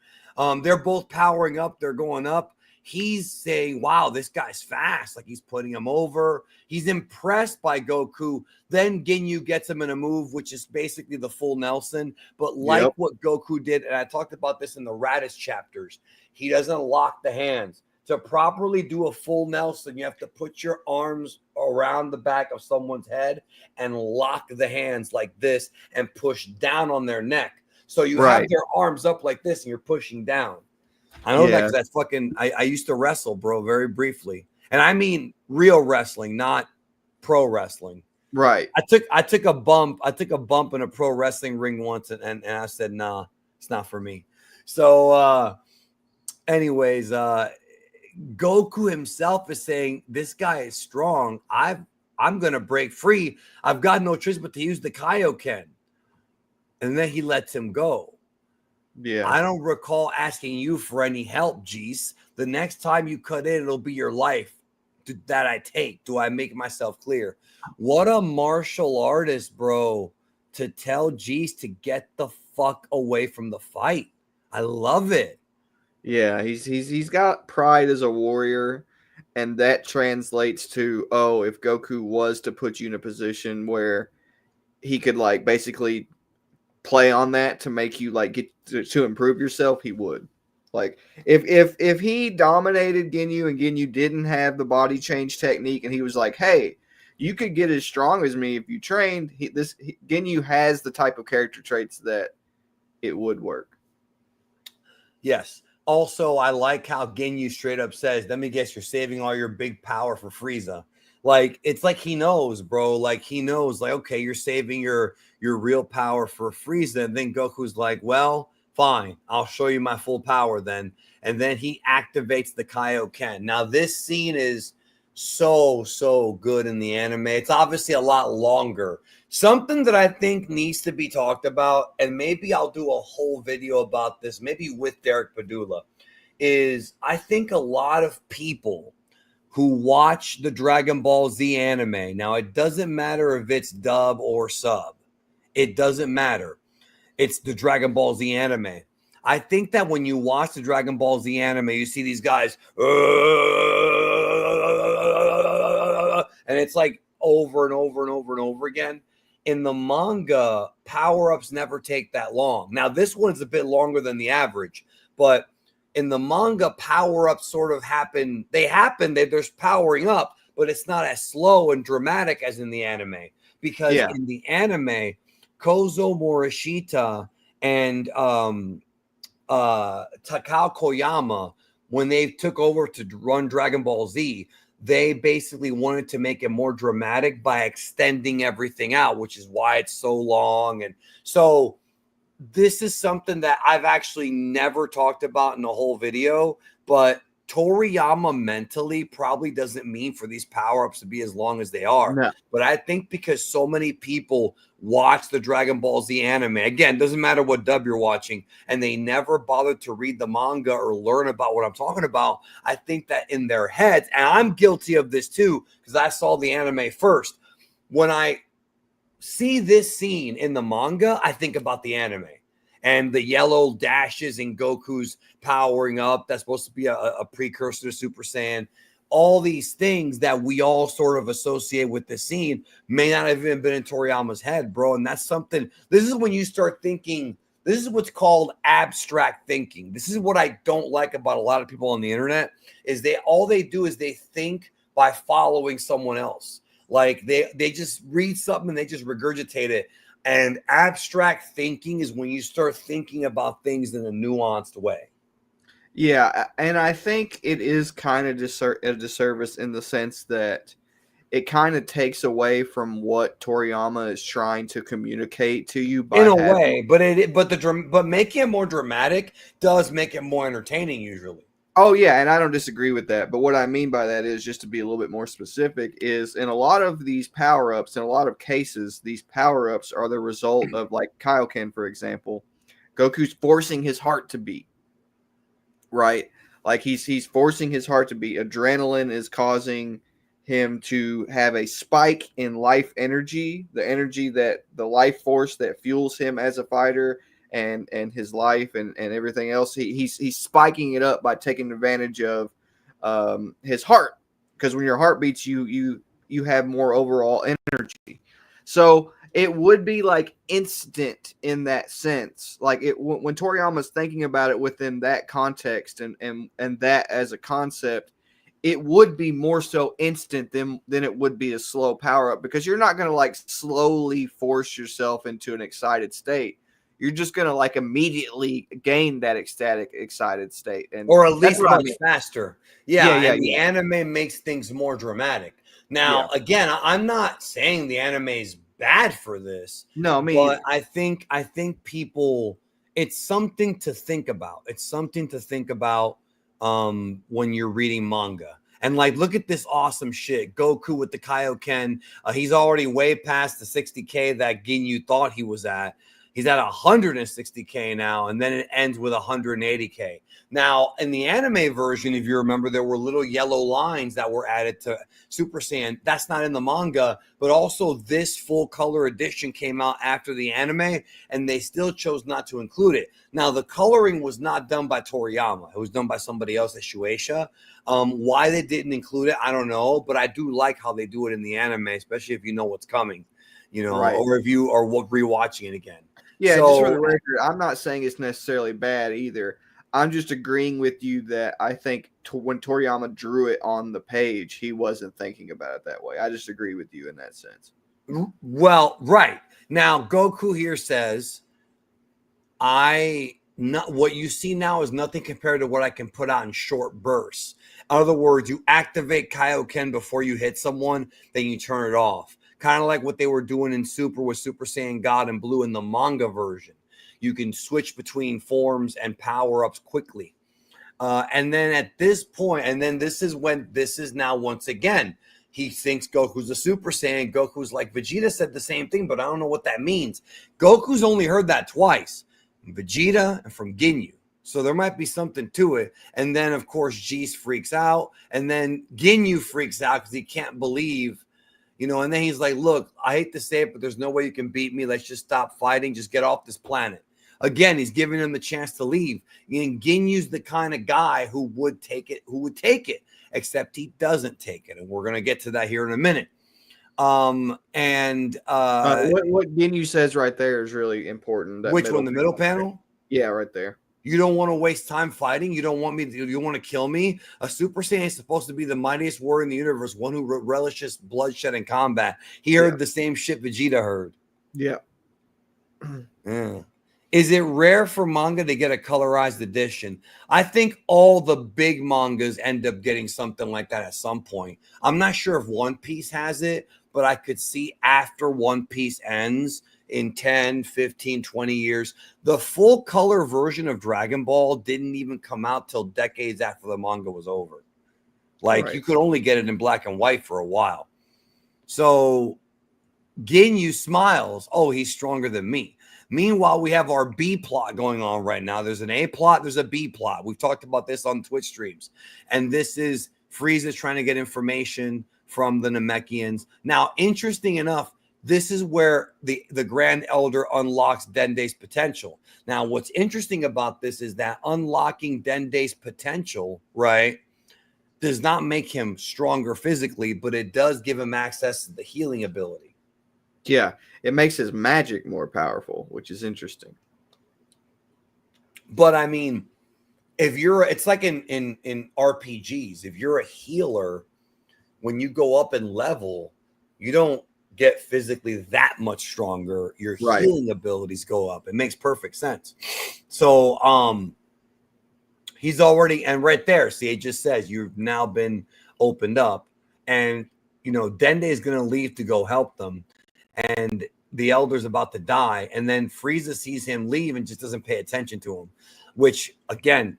They're both powering up. They're going up. he's saying, wow, this guy's fast. Like he's putting him over. He's impressed by Goku. Then Ginyu gets him in a move, which is basically the full Nelson. But like what Goku did, and I talked about this in the Raditz chapters, he doesn't lock the hands. To properly do a full Nelson, you have to put your arms around the back of someone's head and lock the hands like this and push down on their neck. So you have their arms up like this and you're pushing down. I know that because that's fucking, I used to wrestle, bro, very briefly. And I mean real wrestling, not pro wrestling. Right. I took a bump in a pro wrestling ring once and I said, nah, it's not for me. So anyways, Goku himself is saying, this guy is strong. I'm going to break free. I've got no choice but to use the Kaioken. And then he lets him go. Yeah. I don't recall asking you for any help, Jeez. The next time you cut in, it'll be your life that I take. Do I make myself clear? What a martial artist, bro, to tell Jeez to get the fuck away from the fight. I love it. Yeah, he's got pride as a warrior, and that translates to, oh, if Goku was to put you in a position where he could like basically play on that to make you like get to improve yourself, he would. Like if he dominated Ginyu and Ginyu didn't have the body change technique and he was like, hey, you could get as strong as me if you trained, Ginyu has the type of character traits that it would work. Yes. Also, I like how Ginyu straight up says, let me guess, you're saving all your big power for Frieza. Like, it's like he knows, bro. Like, he knows, like, okay, you're saving your real power for Frieza. And then Goku's like, well, fine. I'll show you my full power then. And then he activates the Kaioken. Now, this scene is so good in the anime. It's obviously a lot longer. Something that I think needs to be talked about, and maybe I'll do a whole video about this, maybe with Derek Padula, is I think a lot of people who watch the Dragon Ball Z anime, now it doesn't matter if it's dub or sub. It doesn't matter. It's the Dragon Ball Z anime. I think that when you watch the Dragon Ball Z anime, you see these guys, and it's like over and over and over and over again. In the manga, power-ups never take that long. Now, this one's a bit longer than the average, but in the manga, power-ups sort of happen. There's powering up, but it's not as slow and dramatic as in the anime. Because in the anime, Kozo Morishita and Takao Koyama, when they took over to run Dragon Ball Z, they basically wanted to make it more dramatic by extending everything out, which is why it's so long. And so this is something that I've actually never talked about in a whole video, but Toriyama mentally probably doesn't mean for these power-ups to be as long as they are. No. But I think because so many people watch the Dragon Ball Z anime, again, doesn't matter what dub you're watching, and they never bothered to read the manga or learn about what I'm talking about, I think that in their heads, and I'm guilty of this too, because I saw the anime first. When I see this scene in the manga, I think about the anime. And the yellow dashes in Goku's powering up, that's supposed to be a precursor to Super Saiyan. All these things that we all sort of associate with the scene may not have even been in Toriyama's head, bro. And that's something, this is when you start thinking, this is what's called abstract thinking. This is what I don't like about a lot of people on the internet, is all they do is they think by following someone else. Like they just read something and they just regurgitate it. And abstract thinking is when you start thinking about things in a nuanced way. Yeah, and I think it is kind of a disservice in the sense that it kind of takes away from what Toriyama is trying to communicate to you. In a way, but making it more dramatic does make it more entertaining usually. Oh, yeah, and I don't disagree with that. But what I mean by that is, just to be a little bit more specific, is in a lot of these power-ups, in a lot of cases, these power-ups are the result of, like Kaioken, for example. Goku's forcing his heart to beat, right? Like he's forcing his heart to beat. Adrenaline is causing him to have a spike in life energy, the life force that fuels him as a fighter, and his life and everything else. He's spiking it up by taking advantage of his heart, because when your heart beats, you have more overall energy. So it would be like instant in that sense. Like when Toriyama's thinking about it within that context and that as a concept, it would be more so instant than it would be a slow power up, because you're not going to like slowly force yourself into an excited state. You're just going to like immediately gain that ecstatic excited state, and or at least what I much mean. faster. Yeah, Yeah, yeah, and the yeah, anime makes things more dramatic. yeah. Now, again, I'm not saying the anime is bad for this, No, me but either. I think people, it's something to think about. It's something to think about when you're reading manga. And like, look at this awesome shit. Goku with the Kaioken. He's already way past the 60K that Ginyu thought he was at. He's at 160K now, and then it ends with 180K. Now, in the anime version, if you remember, there were little yellow lines that were added to Super Saiyan. That's not in the manga, but also this full color edition came out after the anime, and they still chose not to include it. Now, the coloring was not done by Toriyama. It was done by somebody else at Shueisha. Why they didn't include it, I don't know, but I do like how they do it in the anime, especially if you know what's coming, Right. or if you are rewatching it again. Yeah, just for So the record, I'm not saying it's necessarily bad either. I'm just agreeing with you that I think when Toriyama drew it on the page, he wasn't thinking about it that way. I just agree with you in that sense. Well, right. Now, Goku here says, what you see now is nothing compared to what I can put out in short bursts. In other words, you activate Kaioken before you hit someone, then you turn it off. Kind of like what they were doing in Super with Super Saiyan God and Blue in the manga version. You can switch between forms and power-ups quickly. And then at this point, and then this is now once again, he thinks Goku's a Super Saiyan. Goku's like, Vegeta said the same thing, but I don't know what that means. Goku's only heard that twice. Vegeta and from Ginyu. So there might be something to it. And then, of course, Jeez freaks out. And then Ginyu freaks out because he can't believe, and then he's like, look, I hate to say it, but there's no way you can beat me. Let's just stop fighting. Just get off this planet. Again, he's giving him the chance to leave. And Ginyu's the kind of guy who would take it, except he doesn't take it. And we're going to get to that here in a minute. What Ginyu says right there is really important. That Which one? The middle panel? Yeah, right there. You don't want to waste time fighting. You don't want me to, you want to kill me. A Super Saiyan is supposed to be the mightiest warrior in the universe, one who relishes bloodshed in combat. He heard the same shit Vegeta heard. Yeah. Yeah. Is it rare for manga to get a colorized edition? I think all the big mangas end up getting something like that at some point. I'm not sure if One Piece has it, but I could see after One Piece ends in 10, 15, 20 years, the full color version of Dragon Ball didn't even come out till decades after the manga was over. Like, you could only get it in black and white for a while. So Ginyu smiles. Oh, he's stronger than me. Meanwhile, we have our B plot going on right now. There's an A plot. There's a B plot. We've talked about this on Twitch streams. And this is Frieza trying to get information from the Namekians. Now, interesting enough, this is where the Grand Elder unlocks Dende's potential. Now, what's interesting about this is that unlocking Dende's potential, right, does not make him stronger physically, but it does give him access to the healing ability. Yeah, it makes his magic more powerful, which is interesting. But I mean, it's like in RPGs, if you're a healer, when you go up in level, you don't get physically that much stronger. Your healing abilities go up. It makes perfect sense. So he's already, and right there, see, it just says you've now been opened up, and Dende is going to leave to go help them. And the elder's about to die. And then Frieza sees him leave and just doesn't pay attention to him, which, again,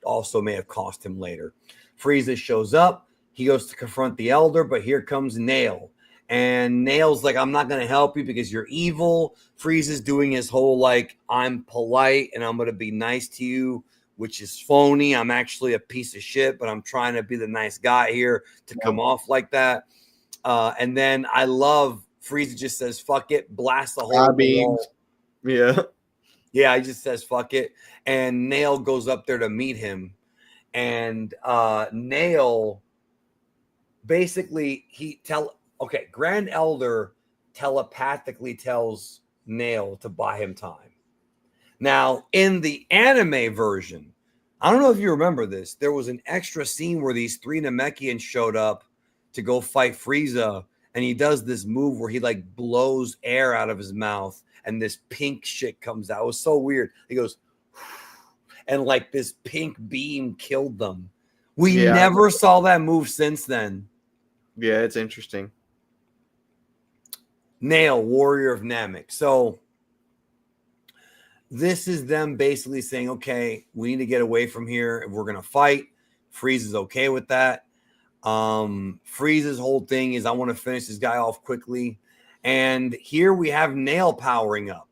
also may have cost him later. Frieza shows up. He goes to confront the elder, but here comes Nail. And Nail's like, I'm not going to help you because you're evil. Frieza's doing his whole, like, I'm polite and I'm going to be nice to you, which is phony. I'm actually a piece of shit, but I'm trying to be the nice guy here to come off like that. And then I love Frieza just says, fuck it, blast the hole in the wall. Yeah. Yeah, he just says, fuck it. And Nail goes up there to meet him. and Nail basically Grand Elder telepathically tells Nail to buy him time. Now, in the anime version, I don't know if you remember this, there was an extra scene where these 3 Namekians showed up to go fight Frieza, and he does this move where he like blows air out of his mouth and this pink shit comes out. It was so weird. He goes, and like this pink beam killed them. We never saw that move since then. Yeah, it's interesting. Nail, Warrior of Namek. So this is them basically saying, okay, we need to get away from here if we're going to fight. Frieza's okay with that. Frieza's whole thing is I want to finish this guy off quickly. And here we have Nail powering up.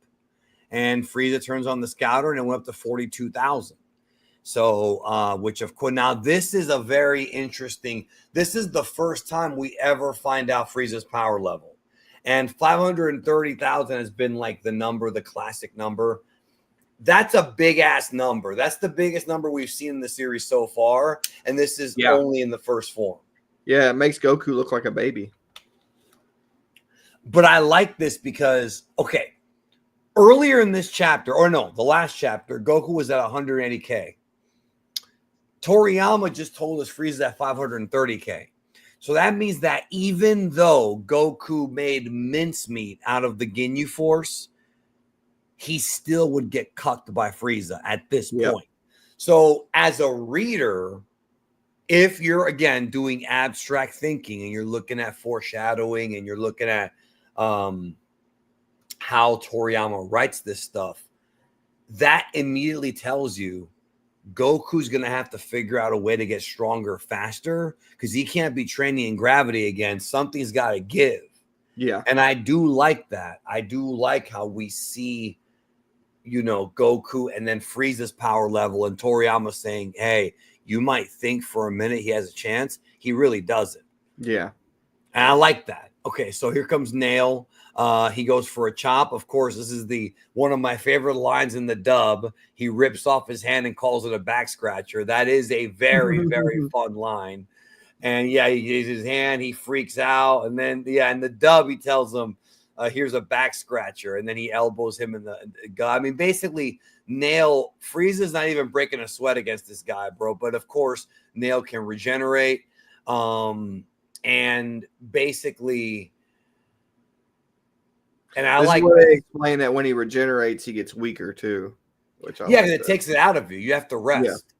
And Frieza turns on the scouter and it went up to 42,000. So, which of course, now this is a very interesting, this is the first time we ever find out Frieza's power level. And 530,000 has been like the number, the classic number. That's a big ass number. That's the biggest number we've seen in the series so far. And this is only in the first form. Yeah, it makes Goku look like a baby. But I like this because, okay, earlier in this chapter, or no, the last chapter, Goku was at 180K. Toriyama just told us Frieza's at 530K. So that means that even though Goku made mincemeat out of the Ginyu Force, he still would get cucked by Frieza at this point. So as a reader, if you're, again, doing abstract thinking and you're looking at foreshadowing and you're looking at how Toriyama writes this stuff, that immediately tells you Goku's going to have to figure out a way to get stronger faster because he can't be training in gravity again. Something's got to give. Yeah. And I do like that. I do like how we see, you know, Goku and then Frieza's power level and Toriyama saying, hey, you might think for a minute he has a chance. He really doesn't. Yeah. And I like that. Okay, so here comes Nail. He goes for a chop. Of course, this is one of my favorite lines in the dub. He rips off his hand and calls it a back scratcher. That is a very, very fun line. And yeah, he uses his hand. He freaks out. And then, in the dub, he tells him, here's a back scratcher. And then he elbows him in the gut. I mean, basically, Nail, Frieza's not even breaking a sweat against this guy, bro. But of course, Nail can regenerate. And basically, and I this like is where they explain that when he regenerates, he gets weaker too. Which because it takes it out of you. You have to rest.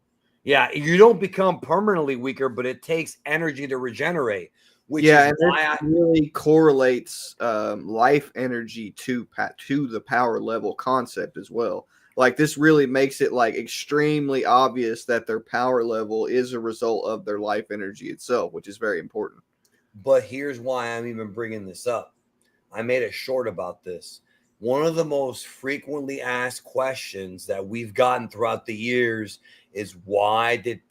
Yeah, you don't become permanently weaker, but it takes energy to regenerate. Which is and why it really correlates life energy to the power level concept as well. Like this really makes it like extremely obvious that their power level is a result of their life energy itself, which is very important. But here's why I'm even bringing this up. I made a short about this. One of the most frequently asked questions that we've gotten throughout the years is why did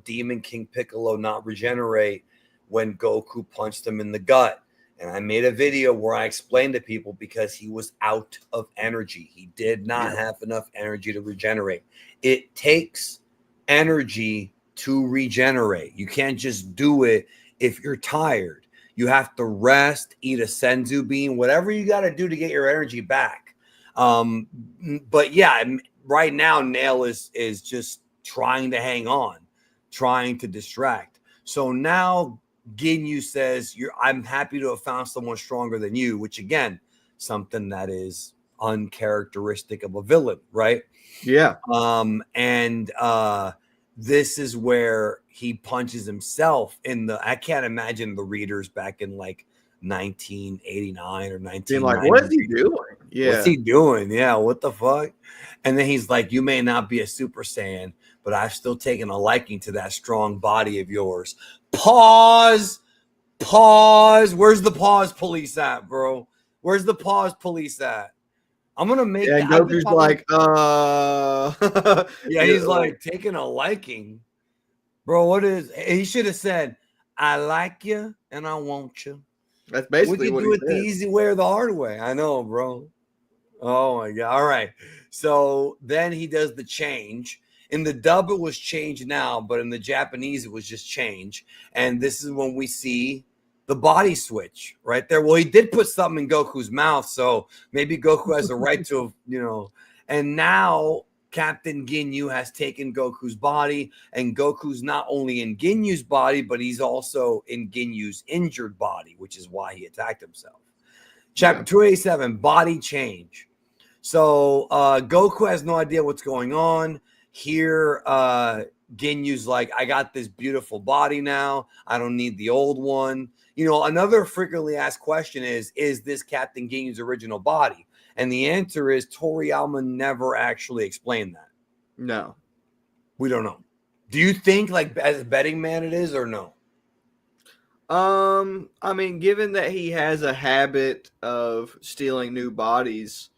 Demon King Piccolo not regenerate when Goku punched him in the gut? And I made a video where I explained to people because he was out of energy. He did not have enough energy to regenerate. It takes energy to regenerate. You can't just do it if you're tired. You have to rest, eat a senzu bean, whatever you got to do to get your energy back. But yeah, right now Nail is just trying to hang on, trying to distract. So now Ginyu says, I'm happy to have found someone stronger than you, which again, something that is uncharacteristic of a villain, right? Yeah. This is where he punches himself I can't imagine the readers back in like 1989 or 1990. Like, what is he doing? Yeah. What's he doing? Yeah, what the fuck? And then he's like, you may not be a Super Saiyan, but I've still taken a liking to that strong body of yours. Pause. Where's the pause police at, bro? Where's the pause police at? I'm gonna make. Yeah, Goku's like, yeah, he's like taking a liking, bro. What is? He should have said, "I like you and I want you." That's basically what he do it the easy way or the hard way. I know, bro. Oh my god! All right. So then he does the change. In the dub, it was change now, but in the Japanese, it was just change. And this is when we see the body switch right there. Well, he did put something in Goku's mouth, so maybe Goku has a right to, and now Captain Ginyu has taken Goku's body, and Goku's not only in Ginyu's body, but he's also in Ginyu's injured body, which is why he attacked himself. Chapter 287, body change. So Goku has no idea what's going on. Here, Ginyu's like, I got this beautiful body now. I don't need the old one. Another frequently asked question is this Captain Ginyu's original body? And the answer is Toriyama never actually explained that. No. We don't know. Do you think, like, as a betting man it is or no? I mean, given that he has a habit of stealing new bodies,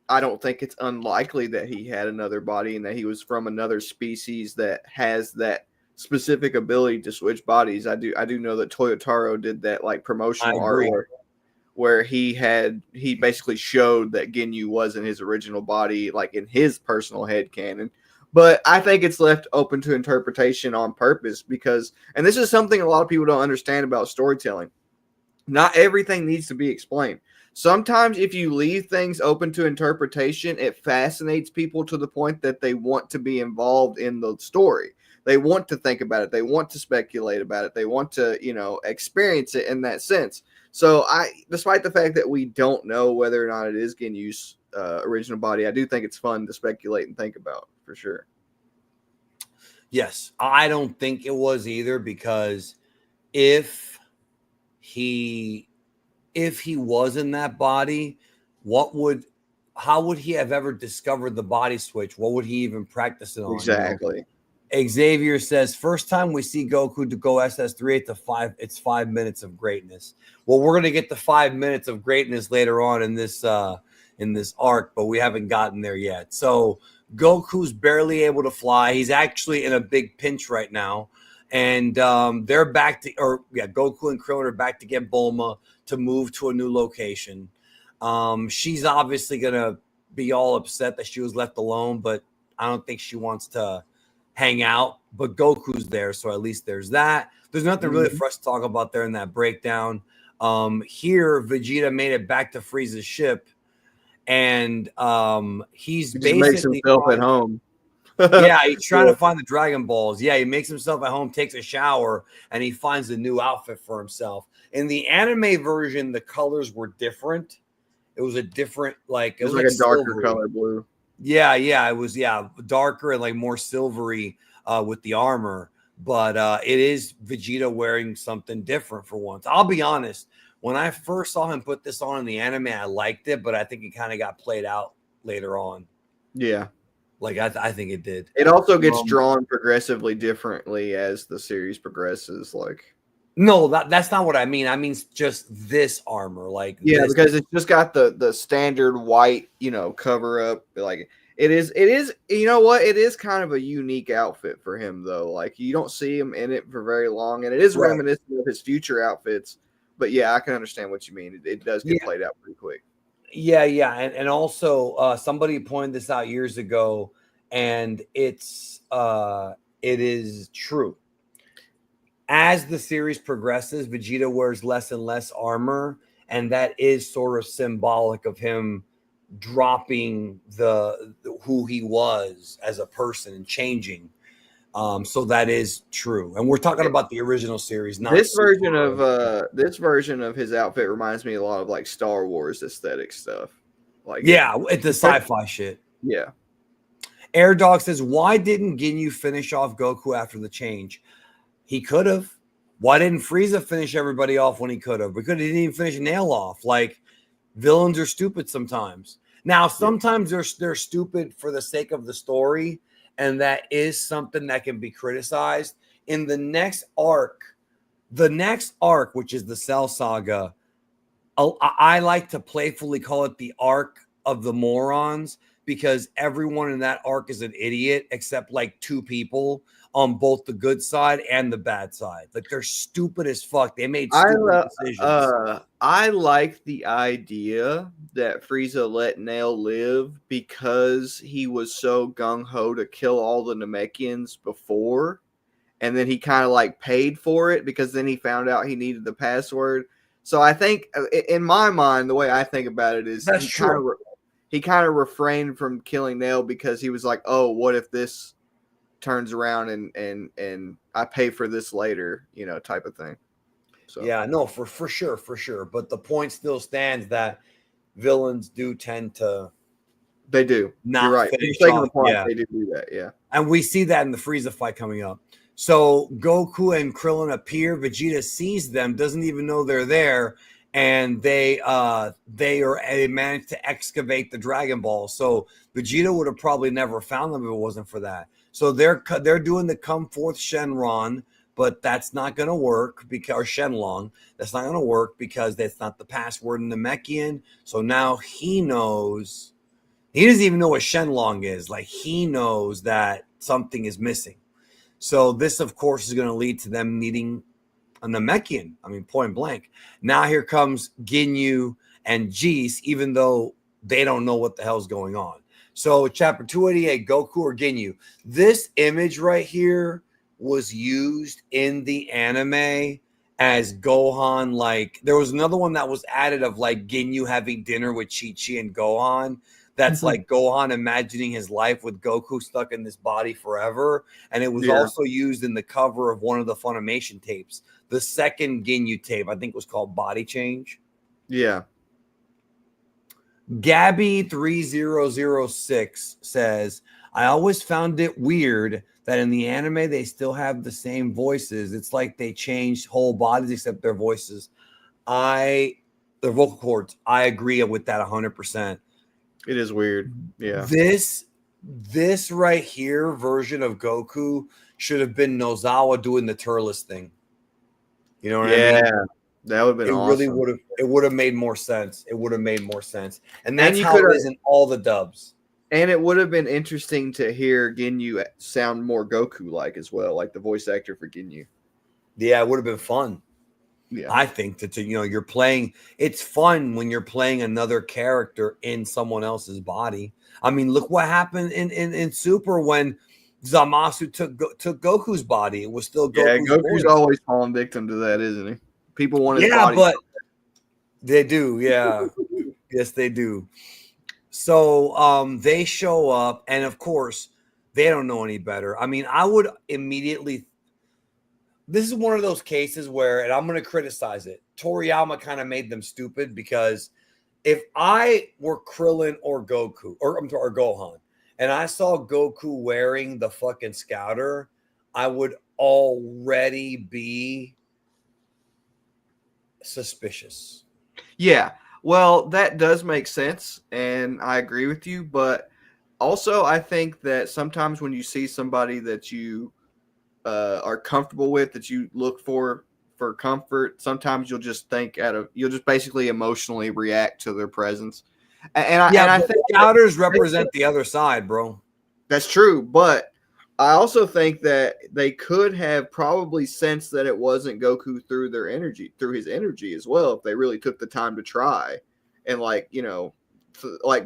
I don't think it's unlikely that he had another body and that he was from another species that has that specific ability to switch bodies. I do know that Toyotaro did that like promotional artwork where he basically showed that Ginyu wasn't his original body, like in his personal headcanon. But I think it's left open to interpretation on purpose because, and this is something a lot of people don't understand about storytelling, not everything needs to be explained. Sometimes if you leave things open to interpretation, it fascinates people to the point that they want to be involved in the story. They want to think about it. They want to speculate about it. They want to, experience it in that sense. So despite the fact that we don't know whether or not it is Ginyu's original body, I do think it's fun to speculate and think about for sure. Yes, I don't think it was either, because if he was in that body, how would he have ever discovered the body switch? What would he even practice it on? Exactly. Xavier says, first time we see Goku to go SS3 to 5, it's 5 minutes of greatness. Well, we're going to get the 5 minutes of greatness later on in this arc, but we haven't gotten there yet. So Goku's barely able to fly. He's actually in a big pinch right now. And they're back to, Goku and Krillin are back to get Bulma to move to a new location. She's obviously going to be all upset that she was left alone, but I don't think she wants to hang out. But Goku's there, so at least there's that. There's nothing really for us to talk about there in that breakdown. Here, Vegeta made it back to Frieza's ship, and he's basically makes himself at home. Yeah, he's trying to find the Dragon Balls. Yeah, he makes himself at home, takes a shower, and he finds a new outfit for himself. In the anime version, the colors were different. It was a different, it was like a darker silvery color blue. Yeah, it was darker and like more silvery with the armor. But it is Vegeta wearing something different for once. I'll be honest. When I first saw him put this on in the anime, I liked it, but I think it kind of got played out later on. Yeah. I think it did. It also gets drawn progressively differently as the series progresses. No, that's not what I mean. I mean just this armor, because it's just got the standard white, cover up. It is. You know what? It is kind of a unique outfit for him, though. You don't see him in it for very long, and it is reminiscent of his future outfits. But yeah, I can understand what you mean. It does get played out pretty quick. Yeah, and also somebody pointed this out years ago, and it is true. As the series progresses, Vegeta wears less and less armor, and that is sort of symbolic of him dropping the who he was as a person and changing. So that is true, and we're talking about the original series. Not this version of his outfit reminds me a lot of Star Wars aesthetic stuff. It's the sci-fi shit. Yeah. Air Dog says, "Why didn't Ginyu finish off Goku after the change? He could have. Why didn't Frieza finish everybody off when he could have? Because he didn't even finish Nail off. Villains are stupid sometimes. Now, sometimes they're stupid for the sake of the story." And that is something that can be criticized. In the next arc, which is the Cell Saga, I like to playfully call it the arc of the morons, because everyone in that arc is an idiot except 2 people. on both the good side and the bad side. Like they're stupid as fuck. They made I stupid decisions. I like the idea that Frieza let Nail live because he was so gung ho to kill all the Namekians before, and then he kind of like paid for it because then he found out he needed the password. So I think, in my mind, the way I think about it is That's true. He kind of refrained from killing Nail because he was like, "Oh, what if this turns around and I pay for this later," type of thing. So Yeah, no, for sure, for sure. But the point still stands that villains do tend to they do. You're not right. For the finish sake of off. the point, Yeah. they do that. Yeah. And we see that in the Frieza fight coming up. So Goku and Krillin appear. Vegeta sees them, doesn't even know they're there, and they managed to excavate the Dragon Ball. So Vegeta would have probably never found them if it wasn't for that. So they're doing the come forth Shenron, but that's not going to work because or Shenlong. That's not going to work because that's not the password in the Namekian. So now he knows. He doesn't even know what Shenlong is. Like he knows that something is missing. So this, of course, is going to lead to them needing a Namekian. I mean, point blank. Now here comes Ginyu and Jeez, even though they don't know what the hell's going on. So chapter 288, Goku or Ginyu. This image right here was used in the anime as Gohan. Like there was another one that was added of like Ginyu having dinner with Chi-Chi and Gohan. That's like Gohan imagining his life with Goku stuck in this body forever. And it was also used in the cover of one of the Funimation tapes. The second Ginyu tape, I think, was called Body Change. Yeah. Gabby3006 says, I always found it weird that in the anime they still have the same voices. It's like they changed whole bodies except their voices. Their vocal cords. I agree with that 100%. It is weird. Yeah. This right here version of Goku should have been Nozawa doing the Turles thing. You know what I mean? Yeah. That would have been awesome. Really would have. It would have made more sense. It would have made more sense, and that's how it is in all the dubs. And it would have been interesting to hear Ginyu sound more Goku-like as well, like the voice actor for Ginyu. Yeah, it would have been fun. Yeah, I think that you're playing. It's fun when you're playing another character in someone else's body. I mean, look what happened in Super when Zamasu took Goku's body. It was still Goku's Goku's voice. always falling victim to that, isn't he? People want his body. But they do. Yeah, yes, they do. So they show up, and of course, they don't know any better. I mean, I would immediately. This is one of those cases where, and I'm going to criticize it, Toriyama kind of made them stupid because if I were Krillin or Goku, or Gohan, and I saw Goku wearing the fucking scouter, I would already be suspicious. Yeah, well, that does make sense, and I agree with you. But also, I think that sometimes when you see somebody that you are comfortable with, that you look for comfort, sometimes you'll just you'll just basically emotionally react to their presence. And I think scouters represent the other side, bro. That's true, but I also think that they could have probably sensed that it wasn't Goku through his energy as well, if they really took the time to try and like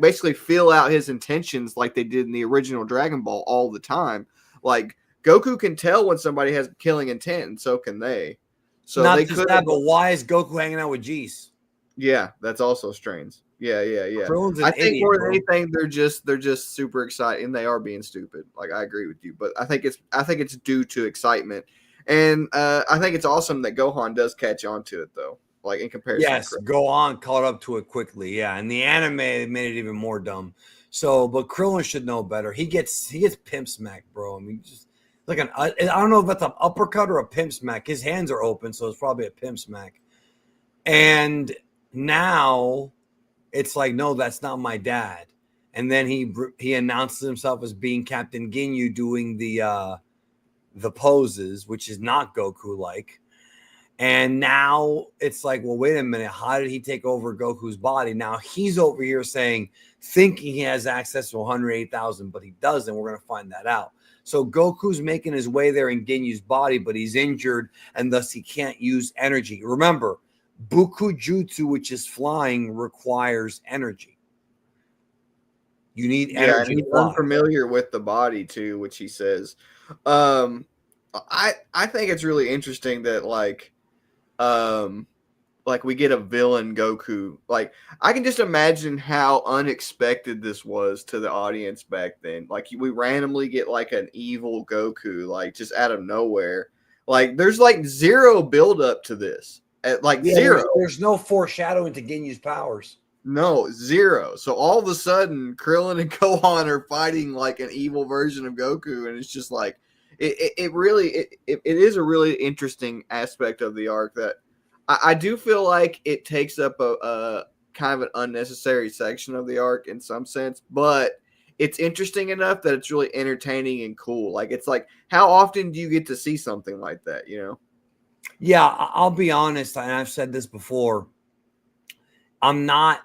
basically feel out his intentions like they did in the original Dragon Ball all the time. Like Goku can tell when somebody has killing intent, and so can they. So not they just that, but why is Goku hanging out with Jeez? Yeah, that's also strange. Yeah. I think more than anything, they're just super excited, and they are being stupid. Like I agree with you, but I think it's due to excitement, and I think it's awesome that Gohan does catch on to it though. Like in comparison, yes, Gohan caught up to it quickly. Yeah, and the anime made it even more dumb. So, but Krillin should know better. He gets pimp smacked, bro. I mean, just like I don't know if that's an uppercut or a pimp smack. His hands are open, so it's probably a pimp smack. And now it's like, no, that's not my dad. And then he announces himself as being Captain Ginyu, doing the poses, which is not Goku like. And now it's like, well, wait a minute. How did he take over Goku's body? Now he's over here thinking he has access to 108,000, but he doesn't. We're going to find that out. So Goku's making his way there in Ginyu's body, but he's injured, and thus he can't use energy. Remember, Buku Jutsu, which is flying, requires energy. You need Yeah, energy and to he's fly. unfamiliar with the body too, which he says. I think it's really interesting that like we get a villain Goku. Like I can just imagine how unexpected this was to the audience back then. Like we randomly get like an evil Goku, like just out of nowhere. Like there's like zero build up to this. Like zero. There's no foreshadowing to Ginyu's powers. No, zero. So all of a sudden, Krillin and Gohan are fighting like an evil version of Goku, and it's just like it really it is a really interesting aspect of the arc that I do feel like it takes up a kind of an unnecessary section of the arc in some sense, but it's interesting enough that it's really entertaining and cool. Like it's like how often do you get to see something like that? You know? Yeah, I'll be honest, and I've said this before. I'm not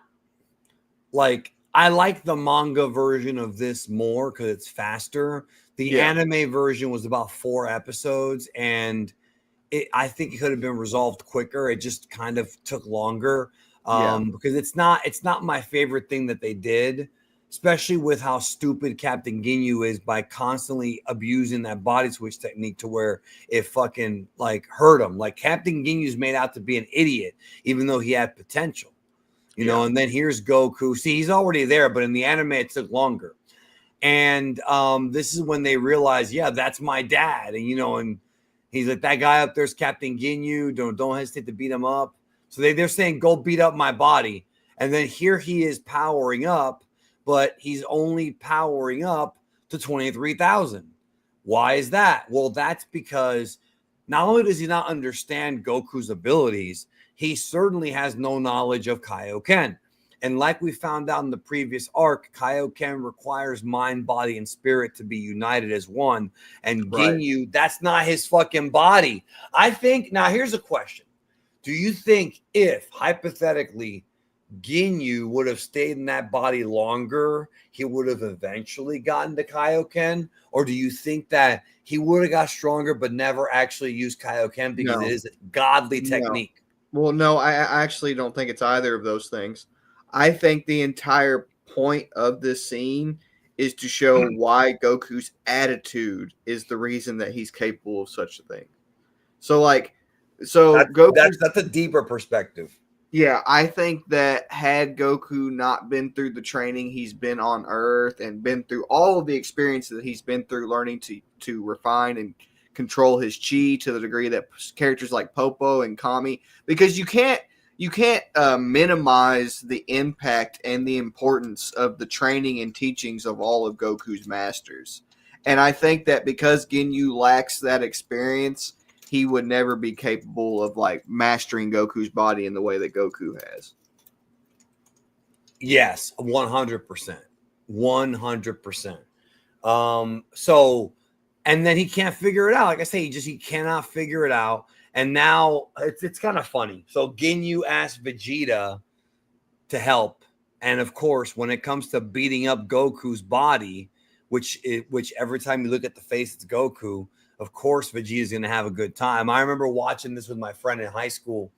like I like the manga version of this more because it's faster. The anime version was about 4 episodes, and I think it could have been resolved quicker. It just kind of took longer because it's not my favorite thing that they did, especially with how stupid Captain Ginyu is by constantly abusing that body switch technique to where it fucking like hurt him. Like Captain Ginyu's made out to be an idiot, even though he had potential. You know, and then here's Goku. See, he's already there, but in the anime, it took longer. And this is when they realize, yeah, that's my dad. And, you know, and he's like, that guy up there's Captain Ginyu. Don't hesitate to beat him up. So they're saying, go beat up my body. And then here he is powering up, but he's only powering up to 23,000. Why is that? Well, that's because not only does he not understand Goku's abilities, he certainly has no knowledge of Kaioken. And like we found out in the previous arc, Kaioken requires mind, body, and spirit to be united as one. And Ginyu, that's not his fucking body. I think, now here's a question. Do you think if, hypothetically, Ginyu would have stayed in that body longer, he would have eventually gotten to Kaioken? Or do you think that he would have got stronger but never actually used Kaioken because it is a godly technique? Well, no, I actually don't think it's either of those things. I think the entire point of this scene is to show why Goku's attitude is the reason that he's capable of such a thing. So, Goku. That's a deeper perspective. Yeah, I think that had Goku not been through the training he's been on Earth and been through all of the experiences that he's been through learning to refine and control his chi to the degree that characters like Popo and Kami, because you can't minimize the impact and the importance of the training and teachings of all of Goku's masters. And I think that because Ginyu lacks that experience, he would never be capable of like mastering Goku's body in the way that Goku has. Yes, 100%. 100%. So, and then he can't figure it out. Like I say, he cannot figure it out. And now it's kind of funny. So Ginyu asked Vegeta to help. And of course, when it comes to beating up Goku's body, which every time you look at the face, it's Goku, of course, Vegeta's going to have a good time. I remember watching this with my friend in high school,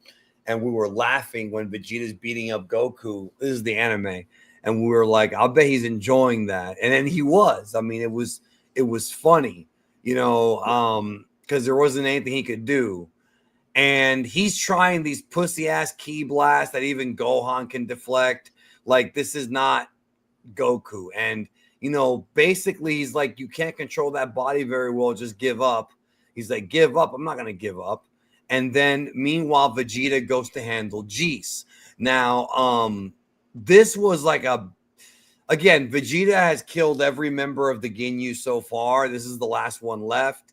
and we were laughing when Vegeta's beating up Goku. This is the anime. And we were like, I'll bet he's enjoying that. And then he was. I mean, it was funny, you know, because there wasn't anything he could do. And he's trying these pussy-ass ki blasts that even Gohan can deflect. Like, this is not Goku. And, you know, basically he's like, you can't control that body very well. Just give up. He's like, give up. I'm not going to give up. And then, meanwhile, Vegeta goes to handle Geese. Now, this was like again, Vegeta has killed every member of the Ginyu so far. This is the last one left.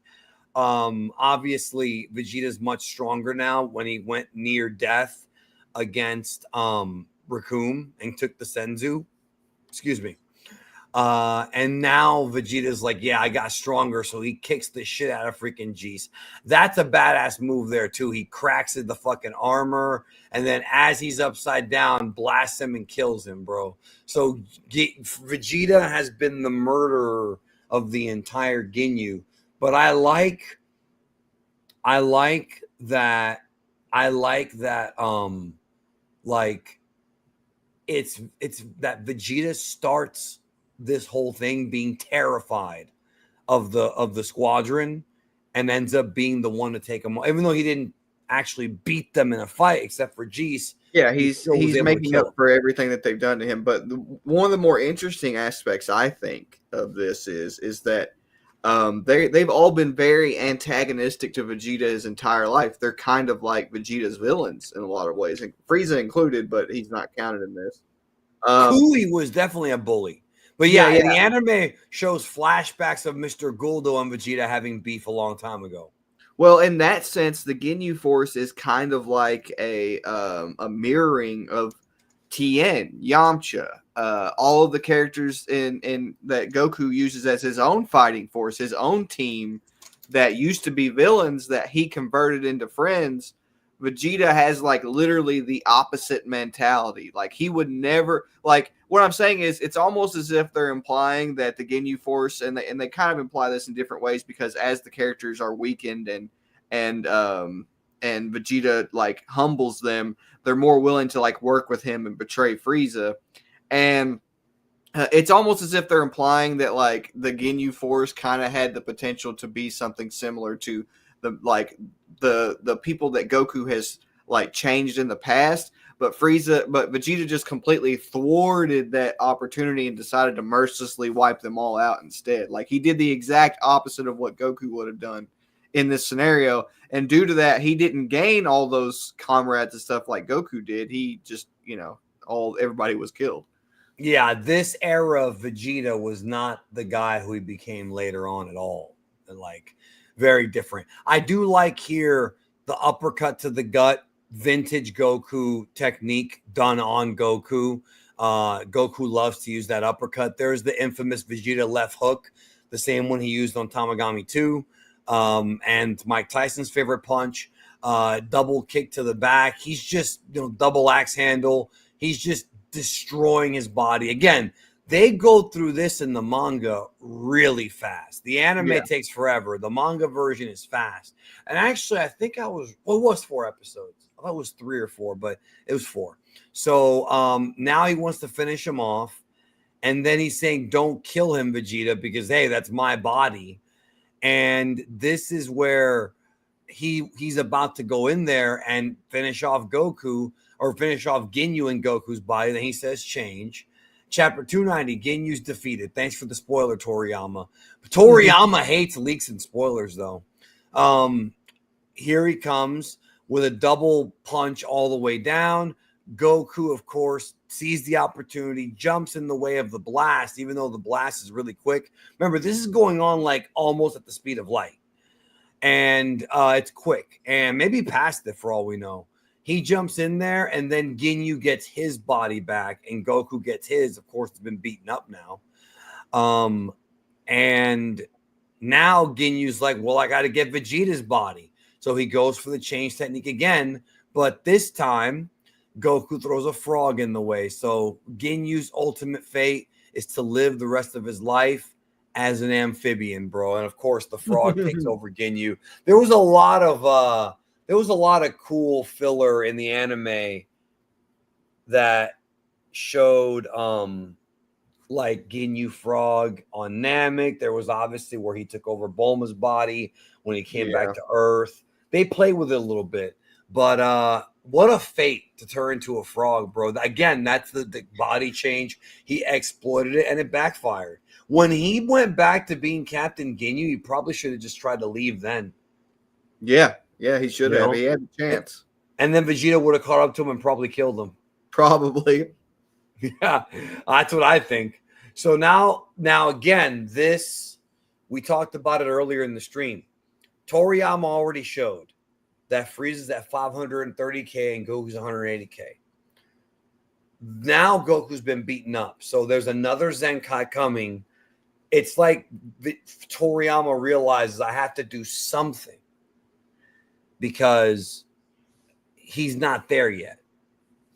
Obviously, Vegeta's much stronger now when he went near death against Raccoon and took the Senzu. Excuse me. And now Vegeta's like, yeah, I got stronger. So he kicks the shit out of freaking Geese. That's a badass move there, too. He cracks the fucking armor. And then as he's upside down, blasts him and kills him, bro. So Vegeta has been the murderer of the entire Ginyu. But I like that like it's that Vegeta starts this whole thing being terrified of the squadron and ends up being the one to take them, even though he didn't actually beat them in a fight except for Jeez. Yeah, He he's still was able to making kill up him. for everything that they've done to him. But one of the more interesting aspects, I think, of this is that they've all been very antagonistic to Vegeta his entire life. They're kind of like Vegeta's villains in a lot of ways, and Frieza included, but he's not counted in this. Coolie was definitely a bully. But Yeah, yeah, the anime shows flashbacks of Mr. Guldo and Vegeta having beef a long time ago. Well, in that sense, the Ginyu Force is kind of like a mirroring of Tien, Yamcha, all of the characters in that Goku uses as his own fighting force, his own team that used to be villains that he converted into friends. Vegeta has like literally the opposite mentality. Like he would never like what I'm saying is it's almost as if they're implying that the Ginyu Force and they kind of imply this in different ways because as the characters are weakened and Vegeta like humbles them, they're more willing to like work with him and betray Frieza. And it's almost as if they're implying that like the Ginyu Force kind of had the potential to be something similar to the people that Goku has like changed in the past, but Vegeta just completely thwarted that opportunity and decided to mercilessly wipe them all out instead. Like he did the exact opposite of what Goku would have done in this scenario, and due to that, he didn't gain all those comrades and stuff like Goku did. He just, everybody was killed. Yeah, this era of Vegeta was not the guy who he became later on at all. Like, very different. I do like here the uppercut to the gut, vintage Goku technique done on Goku. Goku loves to use that uppercut. There's the infamous Vegeta left hook, the same one he used on Tamagami 2. And Mike Tyson's favorite punch, double kick to the back. He's just, double axe handle. He's just destroying his body. Again, they go through this in the manga really fast. The anime takes forever. The manga version is fast. And actually, I think it was 4 episodes. I thought it was 3 or 4, but it was 4. So now he wants to finish him off. And then he's saying, don't kill him, Vegeta, because, hey, that's my body. And this is where he's about to go in there and finish off Goku or finish off Ginyu in Goku's body. Then he says change. Chapter 290, Ginyu's defeated. Thanks for the spoiler, Toriyama. Toriyama hates leaks and spoilers, though. Here he comes with a double punch all the way down. Goku, of course, sees the opportunity, jumps in the way of the blast, even though the blast is really quick. Remember, this is going on like almost at the speed of light. And it's quick. And maybe past it for all we know. He jumps in there, and then Ginyu gets his body back, and Goku gets his. Of course, it's been beaten up now. And now Ginyu's like, well, I got to get Vegeta's body. So he goes for the change technique again. But this time, Goku throws a frog in the way. So Ginyu's ultimate fate is to live the rest of his life as an amphibian, bro. And of course, the frog takes over Ginyu. There was a lot of cool filler in the anime that showed like Ginyu Frog on Namek. There was obviously where he took over Bulma's body when he came back to Earth. They play with it a little bit, but what a fate to turn into a frog, bro. Again, that's the body change. He exploited it and it backfired. When he went back to being Captain Ginyu, he probably should have just tried to leave then. Yeah, he should have. He had a chance. And then Vegeta would have caught up to him and probably killed him. Probably. Yeah, that's what I think. So now again, we talked about it earlier in the stream. Toriyama already showed that Frieza's at 530K and Goku's 180K. Now Goku's been beaten up. So there's another Zenkai coming. It's like Toriyama realizes I have to do something because he's not there yet.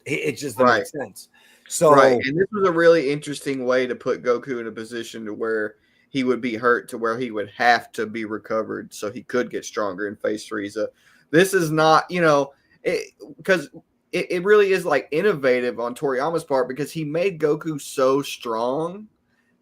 It just doesn't make sense. So and this was a really interesting way to put Goku in a position to where he would be hurt to where he would have to be recovered so he could get stronger and face Frieza. This is not, because it really is like innovative on Toriyama's part because he made Goku so strong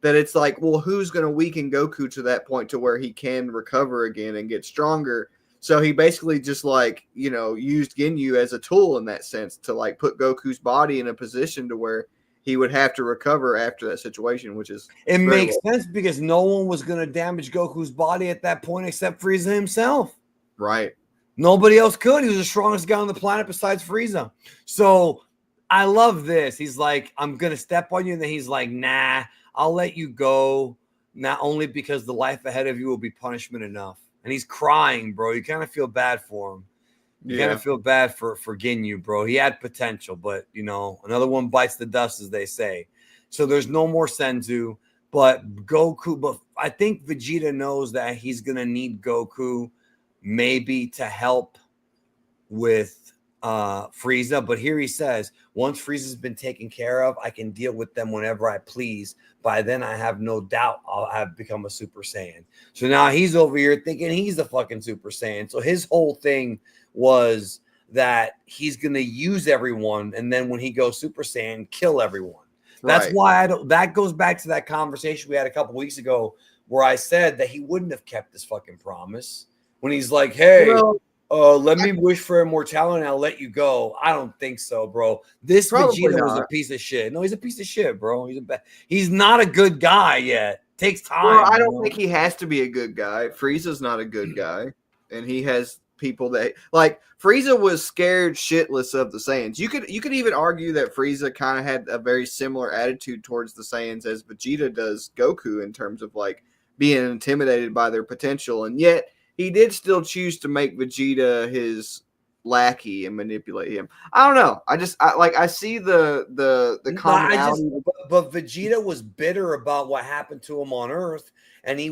that it's like, well, who's going to weaken Goku to that point to where he can recover again and get stronger? So he basically just used Ginyu as a tool in that sense to like put Goku's body in a position to where he would have to recover after that situation, which is it makes sense because no one was going to damage Goku's body at that point except Frieza himself. Right. Nobody else could. He was the strongest guy on the planet besides Frieza. So I love this. He's like, I'm going to step on you. And then he's like, nah, I'll let you go. Not only because the life ahead of you will be punishment enough. And he's crying, bro. You kind of feel bad for him. You kind of feel bad for Ginyu, bro. He had potential, but, another one bites the dust, as they say. So there's no more Senzu. But Goku, but I think Vegeta knows that he's going to need Goku maybe to help with Frieza. But here he says, once Frieza's been taken care of, I can deal with them whenever I please. By then, I have no doubt I'll have become a Super Saiyan. So now he's over here thinking he's the fucking Super Saiyan. So his whole thing was that he's going to use everyone. And then when he goes Super Saiyan, kill everyone. That's why that goes back to that conversation we had a couple weeks ago where I said that he wouldn't have kept this fucking promise. When he's like, hey, let me wish for immortality and I'll let you go. I don't think so, bro. This Vegeta was a piece of shit. No, he's a piece of shit, bro. He's not a good guy yet. Takes time. Well, I don't think he has to be a good guy. Frieza's not a good guy. And he has people that like Frieza was scared shitless of the Saiyans. You could even argue that Frieza kind of had a very similar attitude towards the Saiyans as Vegeta does Goku in terms of like being intimidated by their potential, and yet he did still choose to make Vegeta his lackey and manipulate him. I don't know. I see the commonality. But Vegeta was bitter about what happened to him on Earth, and he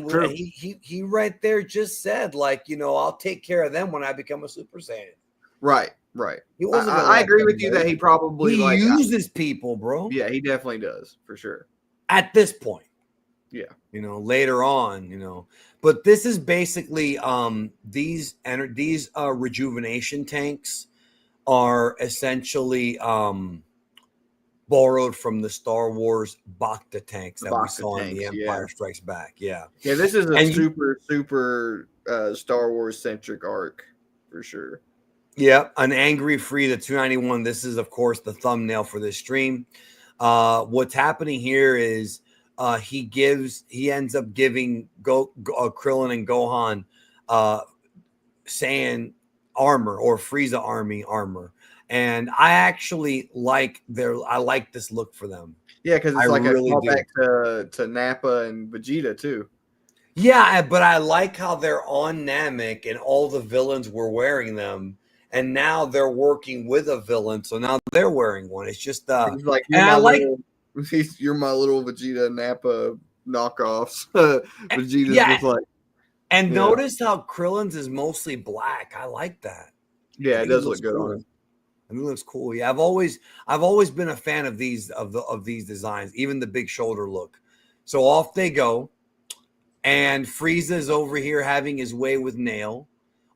right there just said like, I'll take care of them when I become a Super Saiyan. Right. I agree with you that he probably uses people, bro. Yeah, he definitely does for sure. At this point. Yeah. Later on, but this is basically these rejuvenation tanks are essentially borrowed from the Star Wars Bacta tanks that we saw in The Empire Strikes Back. Yeah. Yeah, this is a super Star Wars centric arc for sure. Yeah, an angry Frieza 291. This is, of course, the thumbnail for this stream. What's happening here is he ends up giving Krillin and Gohan Saiyan armor or Frieza army armor, and I actually like this look for them. Yeah, because it's like really a callback to Nappa and Vegeta too. Yeah, but I like how they're on Namek and all the villains were wearing them, and now they're working with a villain, so now they're wearing one. It's just it's like, you're my little Vegeta and Nappa knockoffs. Vegeta's just like. And notice how Krillin's is mostly black. I like that. Yeah, it does look good on him. It looks cool. Yeah, I've always been a fan of these designs, even the big shoulder look. So off they go, and Frieza's over here having his way with Nail,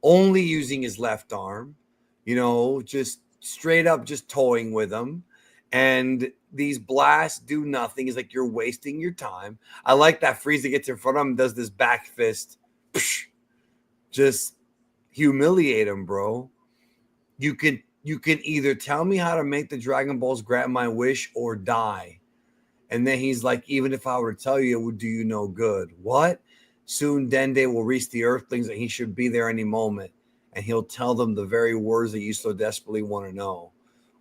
only using his left arm. Just straight up, just toying with him, and these blasts do nothing. He's like, you're wasting your time. I like that Frieza gets in front of him, does this back fist. Just humiliate him, bro. You can either tell me how to make the Dragon Balls grant my wish or die. And then he's like, even if I were to tell you, it would do you no good. What? Soon Dende will reach the Earthlings and he should be there any moment. And he'll tell them the very words that you so desperately want to know.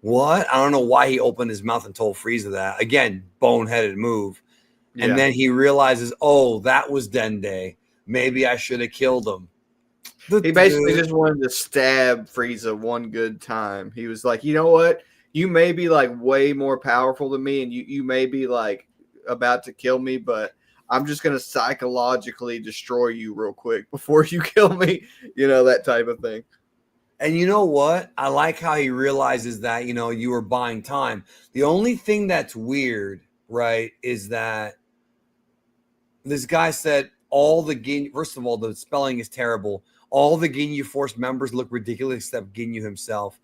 What? I don't know why he opened his mouth and told Frieza that. Again, boneheaded move. Yeah. And then he realizes, oh, that was Dende. Maybe I should have killed him. He basically just wanted to stab Frieza one good time. He was like, you know what? You may be like way more powerful than me, and you may be like about to kill me, but I'm just going to psychologically destroy you real quick before you kill me. That type of thing. And you know what? I like how he realizes that, you were buying time. The only thing that's weird, right, is that This guy said all the Ginyu. First of all, the spelling is terrible. All the Ginyu Force members look ridiculous except Ginyu himself.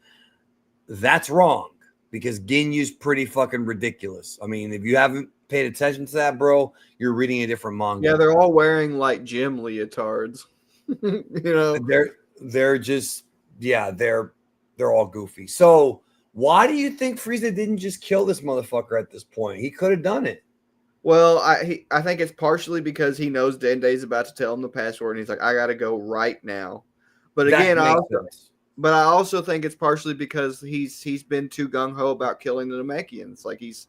That's wrong because Ginyu's pretty fucking ridiculous. I mean, if you haven't paid attention to that, bro, you're reading a different manga. Yeah, they're all wearing like gym leotards. You know, they're just they're all goofy. So why do you think Frieza didn't just kill this motherfucker at this point? He could have done it. Well, I think it's partially because he knows Dende's about to tell him the password, and he's like, I got to go right now. But again, I also think it's partially because he's been too gung ho about killing the Namekians. Like he's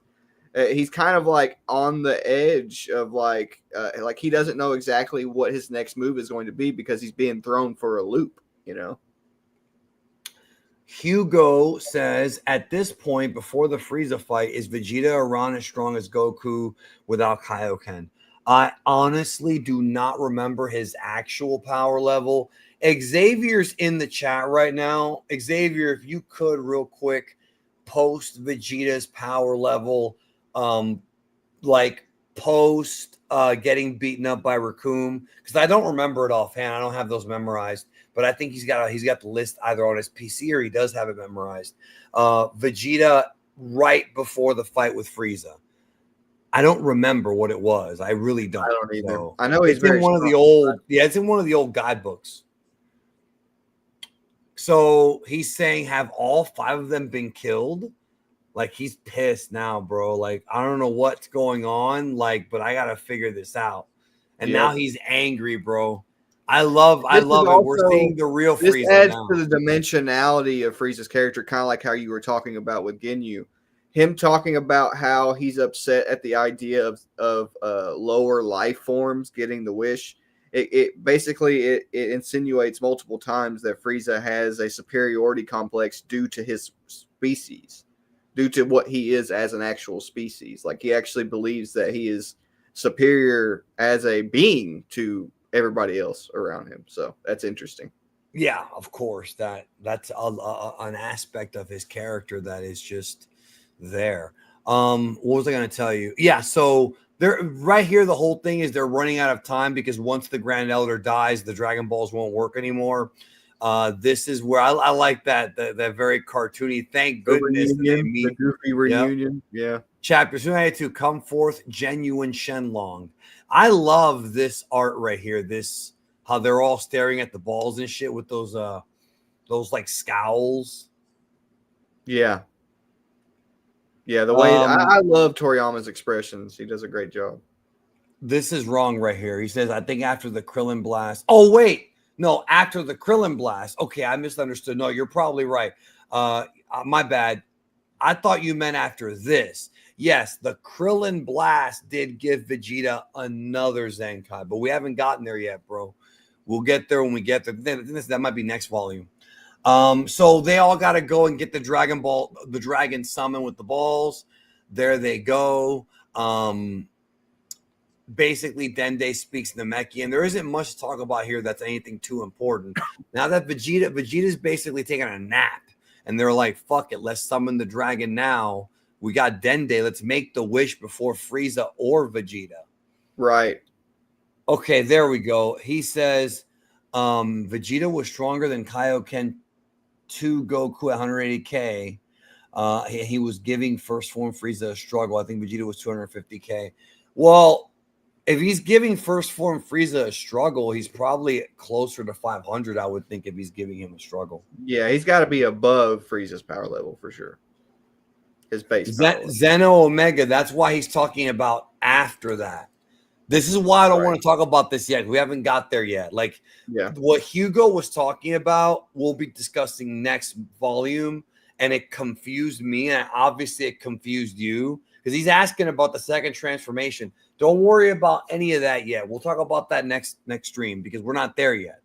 kind of like on the edge of like he doesn't know exactly what his next move is going to be because he's being thrown for a loop. You know. Hugo says, at this point, before the Frieza fight, is Vegeta around as strong as Goku without Kaioken? I honestly do not remember his actual power level. Xavier's in the chat right now. Xavier, if you could real quick post Vegeta's power level, like post getting beaten up by Raccoon, because I don't remember it offhand. I don't have those memorized, but I think he's got the list either on his PC or he does have it memorized. Vegeta right before the fight with Frieza. I don't remember what it was. I really don't. I don't either. So, I know he's in one of the old. Yeah, it's in one of the old guidebooks. So he's saying, have all 5 of them been killed? Like, he's pissed now, bro. Like, I don't know what's going on. Like, but I gotta figure this out. And now he's angry, bro. I love it. We're seeing the real Frieza. This adds to the dimensionality of Frieza's character, kind of like how you were talking about with Ginyu. Him talking about how he's upset at the idea of lower life forms getting the wish. It basically insinuates multiple times that Frieza has a superiority complex due to his species, due to what he is as an actual species. Like, he actually believes that he is superior as a being to everybody else around him. So that's interesting. Yeah, of course. That's an aspect of his character that is just there. What was I going to tell you? Yeah, so they're right here. The whole thing is they're running out of time because once the Grand Elder dies, the Dragon Balls won't work anymore. This is where I like that very cartoony. Thank goodness the goofy reunion. Yep. Yeah. Chapter 292, come forth, genuine Shenlong. I love this art right here. This how they're all staring at the balls and shit with those like scowls. Yeah. Yeah, the way I love Toriyama's expressions. He does a great job. This is wrong right here. He says, I think after the Krillin blast. Oh, wait. No, after the Krillin blast. Okay, I misunderstood. No, you're probably right. My bad. I thought you meant after this. Yes, the Krillin blast did give Vegeta another Zenkai, but we haven't gotten there yet, bro. We'll get there when we get there. That might be next volume. So they all got to go and get the Dragon Ball, the Dragon Summon with the balls. There they go. Basically, Dende speaks Namekian. There isn't much to talk about here that's anything too important. Now that Vegeta's basically taking a nap, and they're like, fuck it, let's summon the dragon now. We got Dende. Let's make the wish before Frieza or Vegeta. Right. Okay, there we go. He says Vegeta was stronger than Kaioken to Goku at 180K. He was giving first form Frieza a struggle. I think Vegeta was 250K. Well, if he's giving first form Frieza a struggle, he's probably closer to 500, I would think, if he's giving him a struggle. Yeah, he's got to be above Frieza's power level for sure. His base Zeno Omega, that's why he's talking about after that. This is why I don't want to talk about this yet. We haven't got there yet. Like, what Hugo was talking about, we'll be discussing next volume, and it confused me, and obviously it confused you, because he's asking about the second transformation. Don't worry about any of that yet. We'll talk about that next stream, because we're not there yet,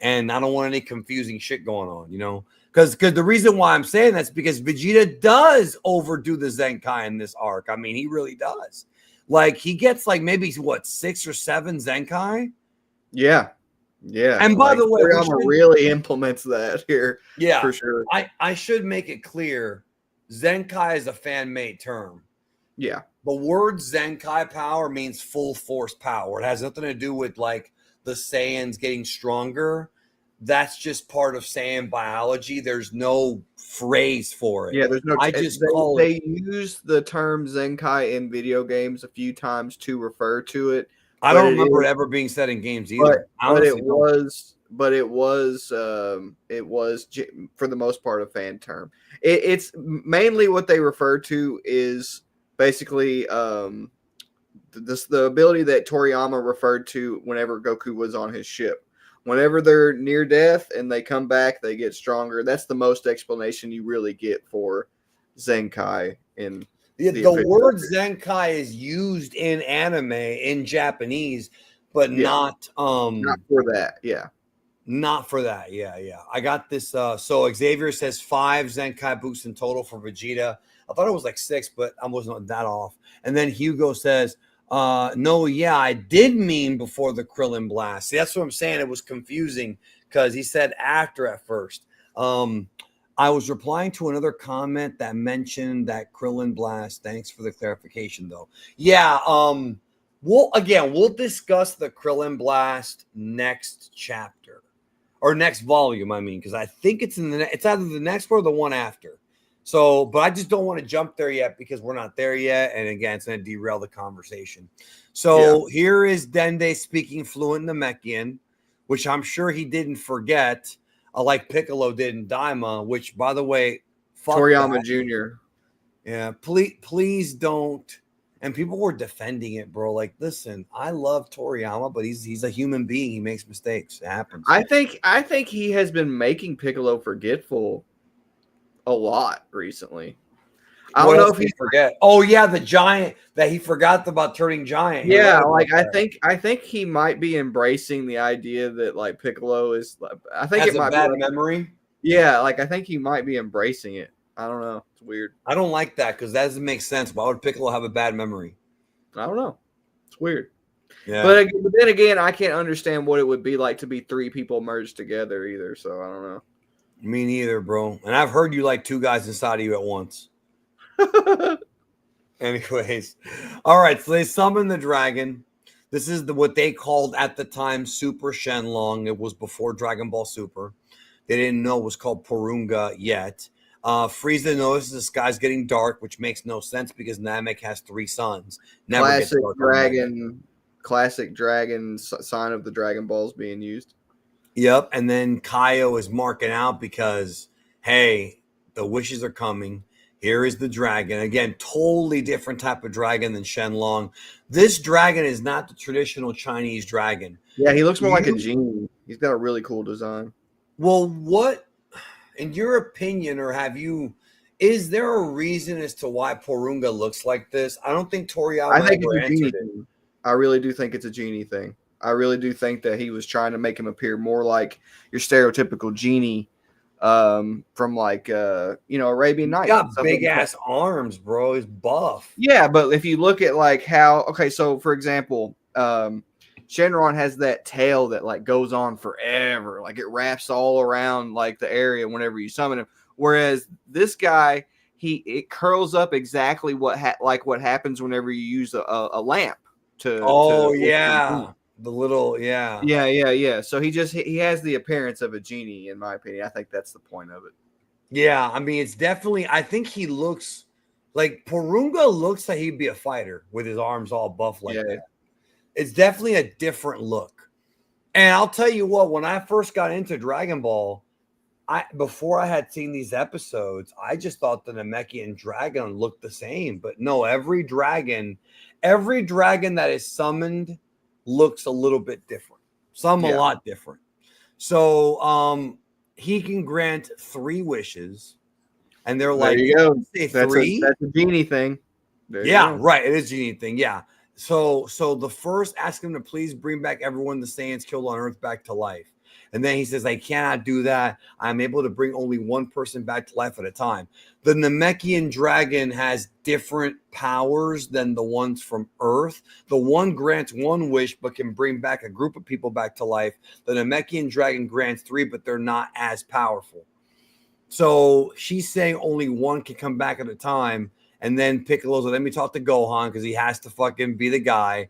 and I don't want any confusing shit going on, you know? Because the reason why I'm saying that's because Vegeta does overdo the Zenkai in this arc. I mean, he really does. Like, he gets like maybe what, 6 or 7 Zenkai? Yeah. Yeah. And by the way, Toriyama really implements that here. Yeah, for sure. I should make it clear, Zenkai is a fan-made term. Yeah. the word Zenkai power means full force power. It has nothing to do with like the Saiyans getting stronger. That's just part of Saiyan biology. There's no phrase for it. Yeah, there's no. I just call it. They use the term Zenkai in video games a few times to refer to it. I don't remember it ever being said in games either. But it was for the most part a fan term. It's mainly what they refer to is basically the ability that Toriyama referred to whenever Goku was on his ship. Whenever they're near death and they come back, they get stronger. That's the most explanation you really get for Zenkai in the word Zenkai is used in anime in Japanese, but not for that. Yeah. Not for that. Yeah. I got this. So Xavier says 5 Zenkai boosts in total for Vegeta. I thought it was like 6, but I wasn't that off. And then Hugo says, no, yeah, I did mean before the Krillin blast. See, that's what I'm saying. It was confusing because he said after at first. I was replying to another comment that mentioned that Krillin blast. Thanks for the clarification, though. Yeah. We'll discuss the Krillin blast next chapter or next volume. I mean, because I think it's it's either the next one or the one after. So, but I just don't want to jump there yet because we're not there yet. And again, it's going to derail the conversation. So here is Dende speaking fluent Namekian, which I'm sure he didn't forget, like Piccolo did in Daima, which, by the way, Toriyama Jr. Yeah, please don't. And people were defending it, bro. Like, listen, I love Toriyama, but he's a human being. He makes mistakes. It happens. I think he has been making Piccolo forgetful a lot recently. I don't know if he forget. Oh yeah, the giant that he forgot about turning giant. Yeah, like I think he might be embracing the idea that like Piccolo is. I think it might be bad memory. Yeah, like I think he might be embracing it. I don't know. It's weird. I don't like that because that doesn't make sense. Why would Piccolo have a bad memory? I don't know. It's weird. Yeah. But then again, I can't understand what it would be like to be 3 people merged together either. So I don't know. Me neither, bro. And I've heard you like 2 guys inside of you at once. Anyways, all right. So they summon the dragon. This is what they called at the time Super Shenlong. It was before Dragon Ball Super. They didn't know it was called Porunga yet. Frieza notices the sky's getting dark, which makes no sense because Namek has 3 suns. Classic dragon sign of the Dragon Balls being used. Yep. And then Kaio is marking out because, hey, the wishes are coming. Here is the dragon. Again, totally different type of dragon than Shenlong. This dragon is not the traditional Chinese dragon. Yeah, he looks more like a genie. He's got a really cool design. Well, what, in your opinion, is there a reason as to why Porunga looks like this? I don't think Toriyama ever answered it. I really do think it's a genie thing. I really do think that he was trying to make him appear more like your stereotypical genie from like Arabian Nights. He got big ass arms, bro. He's buff. Yeah, but if you look at like so for example, Shenron has that tail that like goes on forever, like it wraps all around like the area whenever you summon him. Whereas this guy, it curls up exactly what happens whenever you use a lamp to. Oh yeah. The little, yeah. So he has the appearance of a genie, in my opinion. I think that's the point of it. Yeah, I mean, it's definitely, I think he looks like Porunga looks like he'd be a fighter with his arms all buff like that. It's definitely a different look. And I'll tell you what, when I first got into Dragon Ball, before I had seen these episodes, I just thought the Namekian dragon looked the same. But no, every dragon that is summoned looks a little bit different. A lot different. So he can grant 3 wishes. And they're like, there you go. That's 3? That's a genie thing. Right. It is a genie thing. Yeah. So the first, ask him to please bring back everyone the Saiyans killed on Earth back to life. And then he says, I cannot do that. I'm able to bring only one person back to life at a time. The Namekian dragon has different powers than the ones from Earth. The one grants 1 wish, but can bring back a group of people back to life. The Namekian dragon grants 3, but they're not as powerful. So she's saying only 1 can come back at a time. And then Piccolo's like, let me talk to Gohan because he has to fucking be the guy.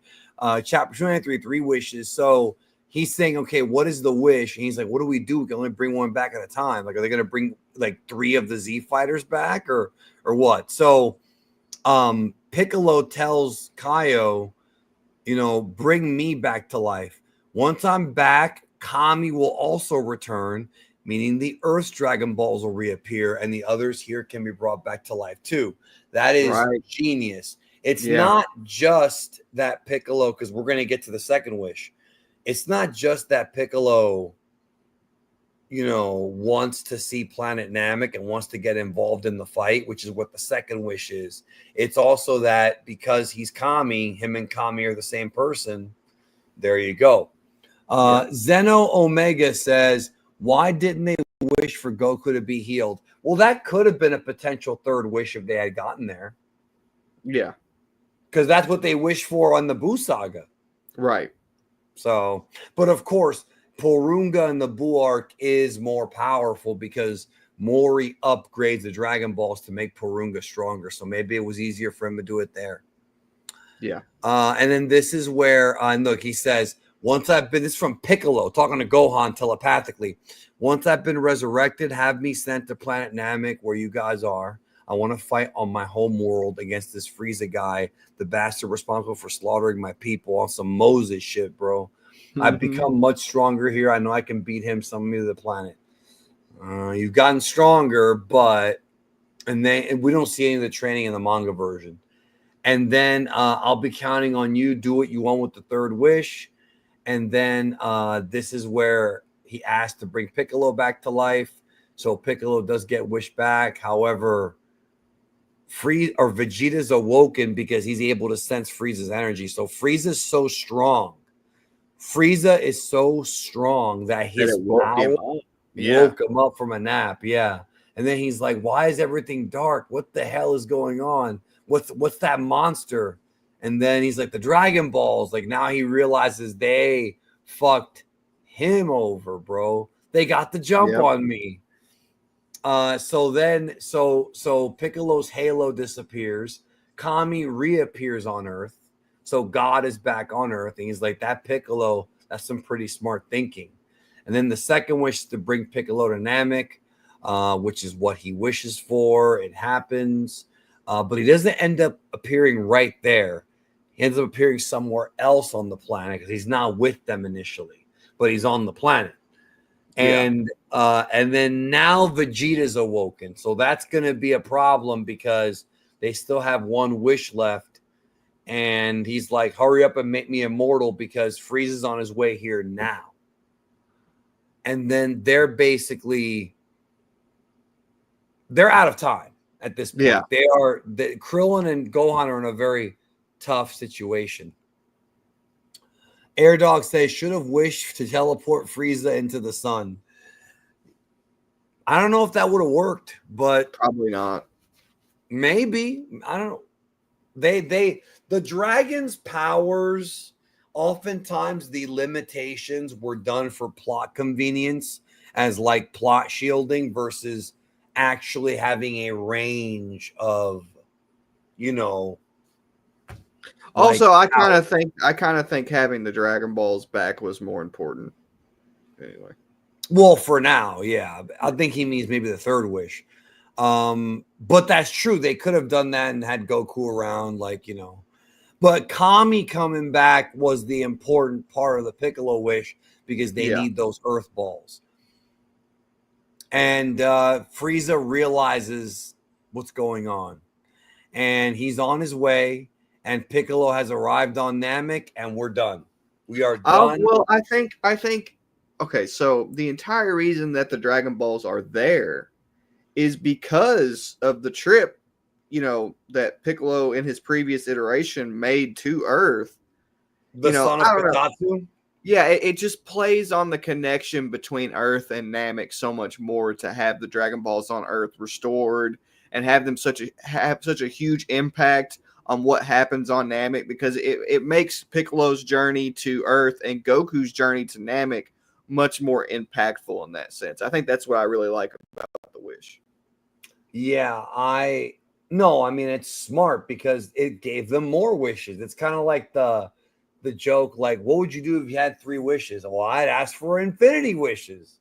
Chapter 23, 3 wishes. So he's saying, okay, what is the wish? And he's like, what do? We can only bring one back at a time. Like, are they going to bring like 3 of the Z fighters back or what? So Piccolo tells Kaio, bring me back to life. Once I'm back, Kami will also return, meaning the Earth's Dragon Balls will reappear and the others here can be brought back to life too. That is genius. It's not just that Piccolo, because we're going to get to the second wish. It's not just that Piccolo, wants to see Planet Namek and wants to get involved in the fight, which is what the second wish is. It's also that because he's Kami, him and Kami are the same person. There you go. Zeno Omega says, why didn't they wish for Goku to be healed? Well, that could have been a potential third wish if they had gotten there. Yeah. Because that's what they wished for on the Buu Saga. Right. So, but of course, Porunga and the Buu arc is more powerful because Mori upgrades the Dragon Balls to make Porunga stronger. So maybe it was easier for him to do it there. Yeah. And then this is where, look, he says, this is from Piccolo talking to Gohan telepathically. Once I've been resurrected, have me sent to Planet Namek where you guys are. I want to fight on my home world against this Frieza guy, the bastard responsible for slaughtering my people on some Moses shit, bro. I've become much stronger here. I know I can beat him, summon me to the planet. You've gotten stronger, and we don't see any of the training in the manga version. And then I'll be counting on you. Do what you want with the third wish. And then this is where he asked to bring Piccolo back to life. So Piccolo does get wished back. However, Vegeta's awoken because he's able to sense Frieza's energy. So Frieza's so strong. Frieza is so strong that his power woke him up from a nap. Yeah. And then he's like, why is everything dark? What the hell is going on? What's that monster? And then he's like, the Dragon Balls. Like, now he realizes they fucked him over, bro. They got the jump on me. So Piccolo's halo disappears. Kami reappears on Earth. So God is back on Earth. And he's like, that Piccolo, that's some pretty smart thinking. And then the second wish is to bring Piccolo to Namek, which is what he wishes for. It happens. But he doesn't end up appearing right there. He ends up appearing somewhere else on the planet because he's not with them initially, but he's on the planet. And then now Vegeta's awoken. So that's going to be a problem because they still have one wish left. And he's like, hurry up and make me immortal because Frieza's on his way here now. And then they're out of time at this point. Yeah. Krillin and Gohan are in a very tough situation. Airdog says, should have wished to teleport Frieza into the sun. I don't know if that would have worked, but probably not. Maybe. I don't know. The dragon's powers, oftentimes the limitations were done for plot convenience as like plot shielding versus actually having a range of, Also, I kind of think having the Dragon Balls back was more important. Anyway. Well, for now, yeah. I think he means maybe the third wish. But that's true. They could have done that and had Goku around, But Kami coming back was the important part of the Piccolo wish because they need those Earth Balls. And Frieza realizes what's going on. And he's on his way. And Piccolo has arrived on Namek, and we're done. We are done. Well, I think. Okay, so the entire reason that the Dragon Balls are there is because of the trip, that Piccolo in his previous iteration made to Earth. The son of Pitatsu? Yeah, it just plays on the connection between Earth and Namek so much more to have the Dragon Balls on Earth restored and have them have such a huge impact on what happens on Namek, because it makes Piccolo's journey to Earth and Goku's journey to Namek much more impactful in that sense. I think that's what I really like about the wish. Yeah, I No, I mean it's smart because it gave them more wishes. It's kind of like the joke, like, what would you do if you had 3 wishes? Well, I'd ask for infinity wishes.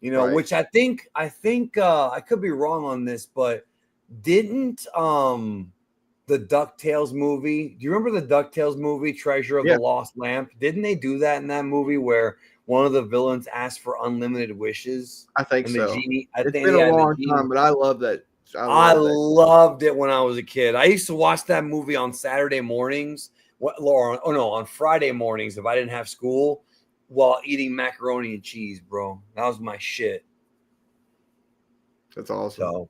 Right. Which I think I could be wrong on this, but didn't the DuckTales movie, do you remember the DuckTales movie, Treasure of the Yeah, Lost Lamp? Didn't they do that in that movie where one of the villains asked for unlimited wishes I think and the so. genie, I It's think, been a yeah, and the long genie. time, but I love that. I I love that. loved it when I was a kid. I used to watch that movie on Saturday mornings. What, Laura? Oh no, on Friday mornings if I didn't have school, while eating macaroni and cheese, bro. That was my shit. That's awesome. So,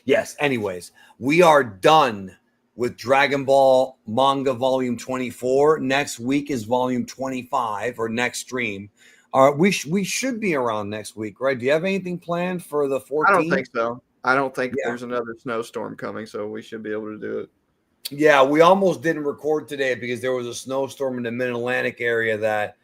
yes. Anyways, we are done with Dragon Ball Manga Volume 24. Next week is Volume 25, or next stream. We should be around next week, right? Do you have anything planned for the I don't 14th? think so. I don't think Yeah. there's another snowstorm coming, so we should be able to do it. Yeah, we almost didn't record today because there was a snowstorm in the Mid-Atlantic area that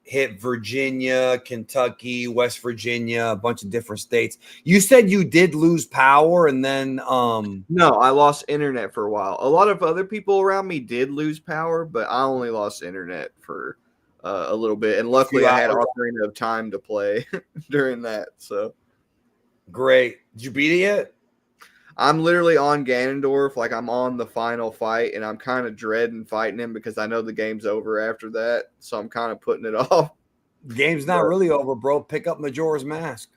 hit Virginia, Kentucky, West Virginia, a bunch of different states. You said you did lose power and then No, I lost internet for a while. A lot of other people around me did lose power, but I only lost internet for a little bit. And a few luckily, I had hours. Ocarina of Time to play during that. So Great. Did you beat it yet? I'm literally on Ganondorf, like I'm on the final fight, and I'm kind of dreading fighting him because I know the game's over after that. So I'm kind of putting it off. Game's not But really over, bro. Pick up Majora's Mask.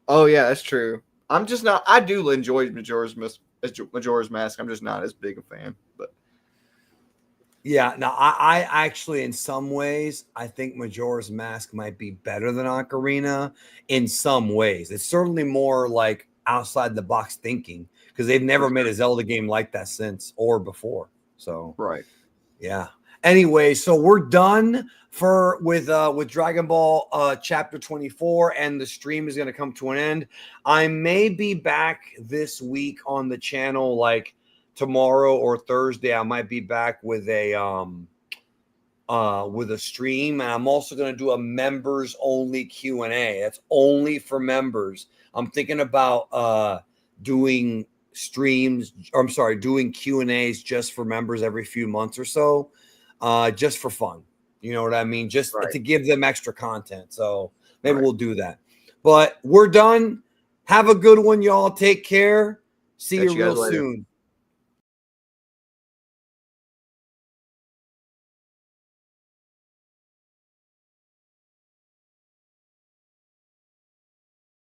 oh yeah, that's true. I'm just not. I do enjoy Majora's Mask. I'm just not as big a fan. But Yeah, now I actually, in some ways, I think Majora's Mask might be better than Ocarina in some ways. It's certainly more like outside the box thinking because they've for never made sure, a Zelda game like that since or before. So right. yeah. Anyway, so we're done with Dragon Ball chapter 24, and the stream is going to come to an end. I may be back this week on the channel, like tomorrow or Thursday. I might be back with a stream, and I'm also going to do a members only Q&A. That's only for members. I'm thinking about doing streams, or I'm sorry, doing Q&As just for members every few months or so, just for fun. You know what I mean? Just Right. to give them extra content. So maybe Right. we'll do that. But we're done. Have a good one, y'all. Take care. See Catch you you guys real later. soon.